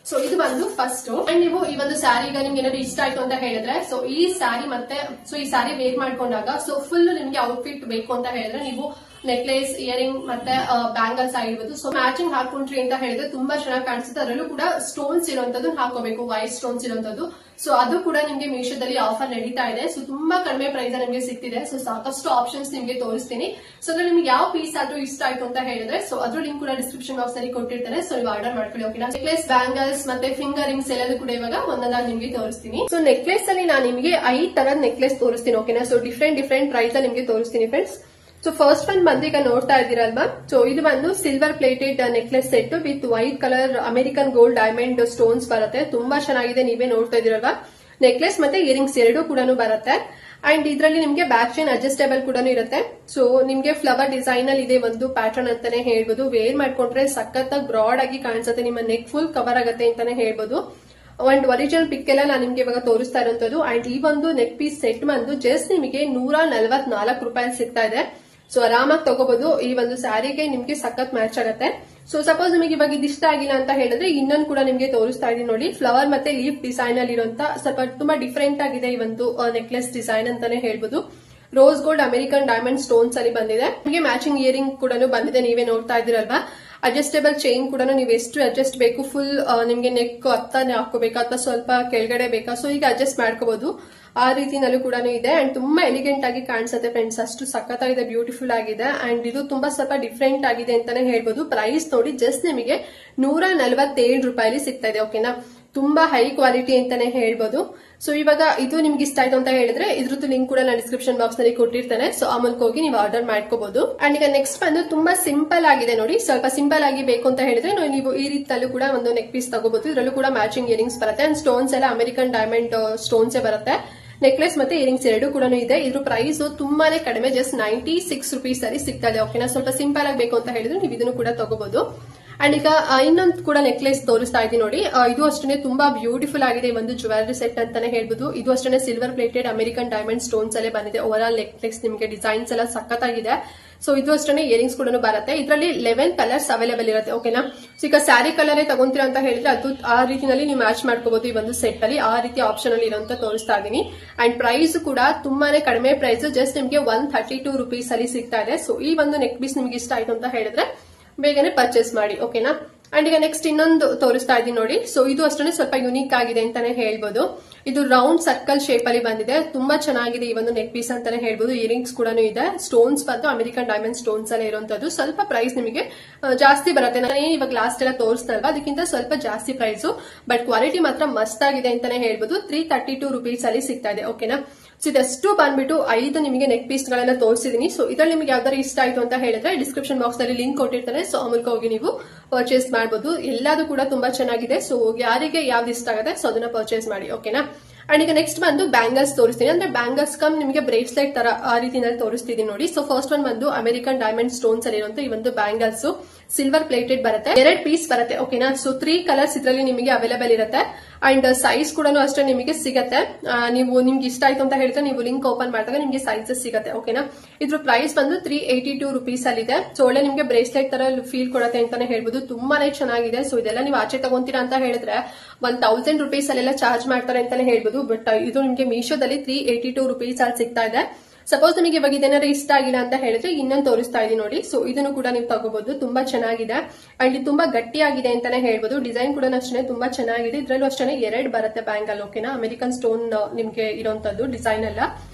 Speaker 1: ಸೊ ಇದು ಬಂದು ಫಸ್ಟ್. ಅಂಡ್ ನೀವು ಈ ಒಂದು ಸ್ಯಾರಿ ಈಗ ನಿಮ್ಗೆ ಏನಾದ್ರು ಇಷ್ಟ ಆಯ್ತು ಅಂತ ಹೇಳಿದ್ರೆ ಸೊ ಈ ಸ್ಯಾರಿ ವೇರ್ ಮಾಡ್ಕೊಂಡಾಗ ಸೊ ಫುಲ್ ನಿಮ್ಗೆ ಔಟ್ಫಿಟ್ ಬೇಕು ಅಂತ ಹೇಳಿದ್ರೆ ನೀವು ನೆಕ್ಲೆಸ್, ಇಯರಿಂಗ್ ಮತ್ತೆ ಬ್ಯಾಂಗಲ್ಸ್ ಆಗಿರ್ಬೋದು. ಸೊ ಮ್ಯಾಚಿಂಗ್ ಹಾಕೊಂಡ್ರಿ ಅಂತ ಹೇಳಿದ್ರೆ ತುಂಬಾ ಚೆನ್ನಾಗಿ ಕಾಣಿಸುತ್ತೆ. ಅದರಲ್ಲೂ ಕೂಡ ಸ್ಟೋನ್ಸ್ ಇರುವಂತದ್ದು ಹಾಕೋಬೇಕು, ವೈಟ್ ಸ್ಟೋನ್ಸ್ ಇರುವಂತದ್ದು. ಸೊ ಅದು ಕೂಡ ನಿಮ್ಗೆ ಮೀಶೋದಲ್ಲಿ ಆಫರ್ ನಡೀತಾ ಇದೆ. ಸೊ ತುಂಬಾ ಕಡಿಮೆ ಪ್ರೈಸ್ ನಿಮ್ಗೆ ಸಿಗ್ತಿದೆ. ಸೊ ಸಾಕಷ್ಟು ಆಪ್ಷನ್ಸ್ ನಿಮ್ಗೆ ತೋರಿಸ್ತೀನಿ. ಸೊ ಅದ್ರ ನಿಮ್ಗೆ ಯಾವ ಪೀಸ್ ಆದ್ರೂ ಇಷ್ಟ ಆಯ್ತು ಅಂತ ಹೇಳಿದ್ರೆ ಸೊ ಅದ್ರ ಲಿಂಕ್ ಕೂಡ ಡಿಸ್ಕ್ರಿಪ್ಷನ್ ಬಾಕ್ಸ್ ಅಲ್ಲಿ ಕೊಟ್ಟಿರ್ತಾರೆ. ಸೊ ನೀವು ಆರ್ಡರ್ ಮಾಡ್ಕೊಳ್ಳಿ. ಓಕೆನಾ, ನೆಕ್ಲೆಸ್, ಬ್ಯಾಂಗಲ್ಸ್ ಮತ್ತೆ ಫಿಂಗರ್ ರಿಂಗ್ಸ್ ಎಲ್ಲದೂ ಕೂಡ ಇವಾಗ ಒಂದೊಂದಾಗಿ ನಿಮ್ಗೆ ತೋರಿಸ್ತೀನಿ. ಸೊ ನೆಕ್ಲೆಸ್ ಅಲ್ಲಿ ನಾನು ನಿಮ್ಗೆ 5 ತರದ ನೆಕ್ಲೆಸ್ ತೋರಿಸ್ತೀನಿ. ಓಕೆನಾ, ಸೊ ಡಿಫ್ರೆಂಟ್ ಪ್ರೈಸ್ ಅಲ್ಲಿ ನಿಮ್ಗೆ ತೋರಿಸ್ತೀನಿ ಫ್ರೆಂಡ್ಸ್. ಸೊ ಫಸ್ಟ್ ಒನ್ ಬಂದು ಈಗ ನೋಡ್ತಾ ಇದ್ದೀರಲ್ವಾ, ಸೊ ಇದು ಬಂದು silver plated necklace set with white colour American gold diamond stones ಬರುತ್ತೆ. ತುಂಬಾ ಚೆನ್ನಾಗಿದೆ, ನೀವೇ ನೋಡ್ತಾ ಇದೀರಲ್ವಾ. ನೆಕ್ಲೆಸ್ ಮತ್ತೆ ಇಯರಿಂಗ್ಸ್ 2 ಕೂಡ ಬರುತ್ತೆ. ಅಂಡ್ ಇದರಲ್ಲಿ ನಿಮ್ಗೆ ಬ್ಯಾಕ್ ಚೈನ್ ಅಡ್ಜಸ್ಟೇಬಲ್ ಕೂಡ ಇರುತ್ತೆ. ಸೊ ನಿಮ್ಗೆ ಫ್ಲವರ್ ಡಿಸೈನ್ ಅಲ್ಲಿ ಇದೆ ಒಂದು ಪ್ಯಾಟರ್ನ್ ಅಂತಾನೆ ಹೇಳ್ಬೋದು. ವೇರ್ ಮಾಡ್ಕೊಂಡ್ರೆ ಸಖತ್ತಾಗಿ ಬ್ರಾಡ್ ಆಗಿ ಕಾಣಿಸುತ್ತೆ, ನಿಮ್ಮ ನೆಕ್ ಫುಲ್ ಕವರ್ ಆಗುತ್ತೆ ಅಂತಾನೆ ಹೇಳ್ಬೋದು. ಒಂದ್ ಒರಿಜಿನಲ್ ಪಿಕ್ ಎಲ್ಲ ನಾನು ನಿಮ್ಗೆ ಇವಾಗ ತೋರಿಸ್ತಾ ಇರುವಂತದ್ದು. ಅಂಡ್ ಈ ಒಂದು ನೆಕ್ ಪೀಸ್ ಸೆಟ್ ಬಂದು ಜಸ್ಟ್ ನಿಮಗೆ 144 ರೂಪಾಯಿ ಸಿಗ್ತಾ ಇದೆ. ಸೊ ಆರಾಮಾಗಿ ತಗೋಬಹುದು. ಈ ಒಂದು ಸ್ಯಾರಿಗೆ ನಿಮ್ಗೆ ಸಖತ್ ಮ್ಯಾಚ್ ಆಗುತ್ತೆ. ಸೊ ಸಪೋಸ್ ನಿಮಗೆ ಇವಾಗ ಇದು ಇಷ್ಟ ಆಗಿಲ್ಲ ಅಂತ ಹೇಳಿದ್ರೆ ಇನ್ನೊಂದು ಕೂಡ ನಿಮ್ಗೆ ತೋರಿಸ್ತಾ ಇದೀನಿ ನೋಡಿ. ಫ್ಲವರ್ ಮತ್ತೆ ಲೀಫ್ ಡಿಸೈನ್ ಅಲ್ಲಿ ಇರುವಂತ ಸ್ವಲ್ಪ ತುಂಬಾ ಡಿಫ್ರೆಂಟ್ ಆಗಿದೆ ಈ ಒಂದು ನೆಕ್ಲೆಸ್ ಡಿಸೈನ್ ಅಂತಾನೆ ಹೇಳ್ಬೋದು. Rose gold American diamond stones ಅಲ್ಲಿ ಬಂದಿದೆ. ನಿಮಗೆ ಮ್ಯಾಚಿಂಗ್ ಇಯರಿಂಗ್ ಕೂಡ ಬಂದಿದೆ, ನೀವೇ ನೋಡ್ತಾ ಇದ್ದೀರಲ್ವಾ. ಅಡ್ಜಸ್ಟೇಬಲ್ ಚೈನ್ ಕೂಡ ನೀವು ಎಷ್ಟು ಅಡ್ಜಸ್ಟ್ ಬೇಕು, ಫುಲ್ ನಿಮ್ಗೆ ನೆಕ್ ಹತ್ತಾನೆ ಹಾಕೋಬೇಕಾ ಅಥವಾ ಸ್ವಲ್ಪ ಕೆಳಗಡೆ ಬೇಕಾ, ಸೊ ಈಗ ಅಡ್ಜಸ್ಟ್ ಮಾಡ್ಕೋಬಹುದು. ಆ ರೀತಿನಲ್ಲೂ ಕೂಡ ಇದೆ. ಅಂಡ್ ತುಂಬಾ ಎಲಿಗೆಂಟ್ ಆಗಿ ಕಾಣಿಸುತ್ತೆ ಫ್ರೆಂಡ್ಸ್, ಅಷ್ಟು ಸಖತ್ತಾಗಿದೆ, ಬ್ಯೂಟಿಫುಲ್ ಆಗಿದೆ. ಅಂಡ್ ಇದು ತುಂಬಾ ಸ್ವಲ್ಪ ಡಿಫ್ರೆಂಟ್ ಆಗಿದೆ ಅಂತಾನೆ ಹೇಳ್ಬೋದು. ಪ್ರೈಸ್ ನೋಡಿ ಜಸ್ಟ್ ನಿಮಗೆ 147 ರೂಪಾಯಿ ಸಿಗ್ತಾ ಇದೆ. ಓಕೆನಾ, ತುಂಬಾ ಹೈ ಕ್ವಾಲಿಟಿ ಅಂತಾನೆ ಹೇಳ್ಬೋದು. ಸೊ ಇವಾಗ ಇದು ನಿಮ್ಗೆ ಇಷ್ಟ ಆಯ್ತು ಅಂತ ಹೇಳಿದ್ರೆ ಇದ್ರದ್ದು ಲಿಂಕ್ ಕೂಡ ನಾನು ಡಿಸ್ಕ್ರಿಪ್ಷನ್ ಬಾಕ್ಸ್ ನಲ್ಲಿ ಕೊಟ್ಟಿರ್ತೇನೆ. ಸೊ ಆ ಮೂಲಕ ಹೋಗಿ ನೀವು ಆರ್ಡರ್ ಮಾಡ್ಕೋಬಹುದು. ಅಂಡ್ ಈಗ ನೆಕ್ಸ್ಟ್ ಬಂದು ತುಂಬಾ ಸಿಂಪಲ್ ಆಗಿದೆ ನೋಡಿ. ಸ್ವಲ್ಪ ಸಿಂಪಲ್ ಆಗಿ ಬೇಕು ಅಂತ ಹೇಳಿದ್ರೆ ನೀವು ಈ ರೀತಿಯಲ್ಲೂ ಕೂಡ ಒಂದು ನೆಕ್ ಪೀಸ್ ತಗೋಬಹುದು. ಇದರಲ್ಲೂ ಕೂಡ ಮ್ಯಾಚಿಂಗ್ ಇಯರಿಂಗ್ಸ್ ಬರುತ್ತೆ. ಅಂಡ್ ಸ್ಟೋನ್ಸ್ ಎಲ್ಲ ಅಮೆರಿಕನ್ ಡೈಮಂಡ್ ಸ್ಟೋನ್ಸ್ ಬರುತ್ತೆ. ನೆಕ್ಲೆಸ್ ಮತ್ತೆ ಇಯರಿಂಗ್ಸ್ 2 ಕೂಡ ಇದೆ. ಇದ್ರ ಪ್ರೈಸ್ ತುಂಬಾನೇ ಕಡಿಮೆ, ಜಸ್ಟ್ 96 ರೂಪೀಸ್ ಅಲ್ಲಿ ಸಿಗ್ತಾ ಇದೆ. ಓಕೆನಾ, ಸ್ವಲ್ಪ ಸಿಂಪಲ್ ಆಗಿ ಬೇಕು ಅಂತ ಹೇಳಿದ್ರೆ ನೀವು ಇದನ್ನು ಕೂಡ ತಗೋಬಹುದು. ಅಂಡ್ ಈಗ ಇನ್ನೊಂದು ಕೂಡ ನೆಕ್ಲೆಸ್ ತೋರಿಸ್ತಾ ಇದ್ದೀನಿ ನೋಡಿ. ಇದು ಅಷ್ಟೇ ತುಂಬಾ ಬ್ಯೂಟಿಫುಲ್ ಆಗಿದೆ, ಒಂದು ಜ್ಯುವೆಲರಿ ಸೆಟ್ ಅಂತಾನೆ ಹೇಳ್ಬೋದು. ಇದು ಅಷ್ಟೇ silver plated American diamond stones ಅಲ್ಲೇ ಬಂದಿದೆ. ಓವರ್ ಆಲ್ ನೆಕ್ಲೆಸ್ ನಿಮಗೆ ಡಿಸೈನ್ಸ್ ಎಲ್ಲ ಸಖತ್ತಾಗಿದೆ. ಸೊ ಇದು ಅಷ್ಟೇ ಇಯರಿಂಗ್ಸ್ ಕೂಡ ಬರುತ್ತೆ. ಇದರಲ್ಲಿ 11 ಕಲರ್ಸ್ ಅವೈಲೇಬಲ್ ಇರುತ್ತೆ. ಓಕೆನಾ, ಸೊ ಈಗ ಸ್ಯಾರಿ ಕಲರ್ ತಗೊಂತೀರಾ ಅಂತ ಹೇಳಿದ್ರೆ ಅದು ಆ ರೀತಿನಲ್ಲಿ ನೀವು ಮ್ಯಾಚ್ ಮಾಡ್ಕೋಬಹುದು. ಈ ಒಂದು ಸೆಟ್ ಅಲ್ಲಿ ಆ ರೀತಿ ಆಪ್ಷನ್ ಅಲ್ಲಿ ಇರುವಂತ ತೋರಿಸ್ತಾ ಇದೀನಿ. ಅಂಡ್ ಪ್ರೈಸ್ ಕೂಡ ತುಂಬಾನೇ ಕಡಿಮೆ ಪ್ರೈಸ್, ಜಸ್ಟ್ ನಿಮಗೆ 132 ರೂಪೀಸ್ ಅಲ್ಲಿ ಸಿಗ್ತಾ ಇದೆ. ಸೊ ಈ ಒಂದು ನೆಕ್ ಪೀಸ್ ನಿಮ್ಗೆ ಇಷ್ಟ ಆಯ್ತು ಅಂತ ಹೇಳಿದ್ರೆ ಬೇಗನೆ ಪರ್ಚೇಸ್ ಮಾಡಿ. ಓಕೆನಾ, ಅಂಡ್ ಈಗ ನೆಕ್ಸ್ಟ್ ಇನ್ನೊಂದು ತೋರಿಸ್ತಾ ಇದೀನಿ ನೋಡಿ. ಸೊ ಇದು ಅಷ್ಟೇ ಸ್ವಲ್ಪ ಯುನೀಕ್ ಆಗಿದೆ ಅಂತಾನೆ ಹೇಳ್ಬೋದು. ಇದು ರೌಂಡ್ ಸರ್ಕಲ್ ಶೇಪ್ ಅಲ್ಲಿ ಬಂದಿದೆ, ತುಂಬಾ ಚೆನ್ನಾಗಿದೆ ಈ ಒಂದು ನೆಕ್ ಪೀಸ್ ಅಂತಾನೆ ಹೇಳ್ಬೋದು. ಇಯರಿಂಗ್ಸ್ ಕೂಡ ಇದೆ, ಸ್ಟೋನ್ಸ್ ಬಂದು ಅಮೆರಿಕನ್ ಡೈಮಂಡ್ ಸ್ಟೋನ್ಸ್ ಅಲ್ಲೇ ಇರುವಂತದ್ದು. ಸ್ವಲ್ಪ ಪ್ರೈಸ್ ನಿಮಗೆ ಜಾಸ್ತಿ ಬರುತ್ತೆ, ನಾನು ಇವಾಗ ಲಾಸ್ಟ್ ಎಲ್ಲ ತೋರಿಸ್ತಾ ಇಲ್ವಾ ಅದಕ್ಕಿಂತ ಸ್ವಲ್ಪ ಜಾಸ್ತಿ ಪ್ರೈಸ್, ಬಟ್ ಕ್ವಾಲಿಟಿ ಮಾತ್ರ ಮಸ್ತ್ ಆಗಿದೆ ಅಂತಾನೆ ಹೇಳ್ಬೋದು. 332 rupees ಅಲ್ಲಿ ಸಿಗ್ತಾ ಇದೆ. ಓಕೆನಾ, ಸೊ ಇದೆಷ್ಟು ಬಂದ್ಬಿಟ್ಟು 5 ನಿಮಗೆ ನೆಕ್ ಪೀಸ್ ಗಳನ್ನ ತೋರಿಸಿದೀನಿ. ಸೊ ಇದ್ರಲ್ಲಿ ನಿಮಗೆ ಯಾವ್ದಾರು ಇಷ್ಟ ಆಯ್ತು ಅಂತ ಹೇಳಿದ್ರೆ ಡಿಸ್ಕ್ರಿಪ್ಷನ್ ಬಾಕ್ಸ್ ನಲ್ಲಿ ಲಿಂಕ್ ಕೊಟ್ಟಿರ್ತಾರೆ, ಸೊ ಆ ಮೂಲಕ ಹೋಗಿ ನೀವು ಪರ್ಚೇಸ್ ಮಾಡಬಹುದು. ಎಲ್ಲದೂ ಕೂಡ ತುಂಬಾ ಚೆನ್ನಾಗಿದೆ. ಸೊ ಯಾರಿಗೆ ಯಾವ್ದು ಇಷ್ಟ ಆಗುತ್ತೆ ಸೊ ಅದನ್ನ ಪರ್ಚೇಸ್ ಮಾಡಿ. ಓಕೆನಾ, ಅಂಡ್ ಈಗ ನೆಕ್ಸ್ಟ್ ಬಂದು ಬ್ಯಾಂಗಲ್ಸ್ ತೋರಿಸ್ತೀನಿ. ಅಂದ್ರೆ ಬ್ಯಾಂಗಲ್ಸ್ ಕಮ್ ನಿಮಗೆ ಬ್ರೇಸ್ಲೆಟ್ ತರ ಆ ರೀತಿನಲ್ಲಿ ತೋರಿಸ್ತಿದ್ದೀನಿ ನೋಡಿ. ಸೊ ಫಸ್ಟ್ ಒನ್ ಬಂದು ಅಮೆರಿಕನ್ ಡೈಮಂಡ್ ಸ್ಟೋನ್ಸ್ ಅಲ್ಲಿ ಇರುವಂತ ಈ ಒಂದು ಬ್ಯಾಂಗಲ್ಸ್ ಸಿಲ್ವರ್ ಪ್ಲೇಟೆಡ್ ಬರುತ್ತೆ, 2 ಪೀಸ್ ಬರುತ್ತೆ. ಓಕೆನಾ, ಸೊ 3 ಕಲರ್ಸ್ ಇದರಲ್ಲಿ ನಿಮಗೆ ಅವೈಲೇಬಲ್ ಇರುತ್ತೆ. ಅಂಡ್ ಸೈಜ್ ಕೂಡ ಅಷ್ಟೇ ನಿಮಗೆ ಸಿಗುತ್ತೆ. ನೀವು ನಿಮ್ಗೆ ಇಷ್ಟ ಆಯ್ತು ಅಂತ ಹೇಳಿದ್ರೆ ನೀವು ಲಿಂಕ್ ಓಪನ್ ಮಾಡಿದಾಗ ನಿಮಗೆ ಸೈಜಸ್ ಸಿಗುತ್ತೆ. ಓಕೆನಾ, ಇದ್ರ ಪ್ರೈಸ್ ಬಂದು 382 rupees ಅಲ್ಲಿ ಇದೆ. ಸೊ ಒಳ್ಳೆ ನಿಮಗೆ ಬ್ರೇಸ್ಲೆಟ್ ತರ ಫೀಲ್ ಕೊಡುತ್ತೆ ಅಂತಾನೆ ಹೇಳ್ಬೋದು, ತುಂಬಾನೇ ಚೆನ್ನಾಗಿದೆ. ಸೊ ಇದೆಲ್ಲ ನೀವು ಆಚೆ ತಗೊಂತೀರಾ ಅಂತ ಹೇಳಿದ್ರೆ 1000 rupees ಅಲ್ಲೆಲ್ಲ ಚಾರ್ಜ್ ಮಾಡ್ತಾರೆ ಅಂತಾನೆ ಹೇಳ್ಬೋದು. ಬಟ್ ಇದು ನಿಮಗೆ ಮೀಶೋದಲ್ಲಿ 382 rupees ಅಲ್ಲಿ ಸಿಗ್ತಾ ಇದೆ. ಸಪೋಸ್ ನಿಮಗೆ ಇವಾಗ ಇದೇನಾದ್ರು ಇಷ್ಟ ಆಗಿಲ್ಲ ಅಂತ ಹೇಳಿದ್ರೆ ಇನ್ನೊಂದು ತೋರಿಸ್ತಾ ಇದೀನಿ ನೋಡಿ. ಸೊ ಇದನ್ನು ಕೂಡ ನೀವು ತಗೋಬಹುದು, ತುಂಬಾ ಚೆನ್ನಾಗಿದೆ ಅಂಡ್ ಇದು ತುಂಬಾ ಗಟ್ಟಿಯಾಗಿದೆ ಅಂತಾನೆ ಹೇಳ್ಬೋದು. ಡಿಸೈನ್ ಕೂಡ ಅಷ್ಟೇ ತುಂಬಾ ಚೆನ್ನಾಗಿದೆ. ಇದ್ರಲ್ಲೂ ಅಷ್ಟೇ 2 ಬರುತ್ತೆ ಬ್ಯಾಂಗಲ್. ಓಕೆನಾ, ಅಮೆರಿಕನ್ ಸ್ಟೋನ್ ನಿಮ್ಗೆ ಇರುವಂತದ್ದು ಡಿಸೈನ್ ಎಲ್ಲ.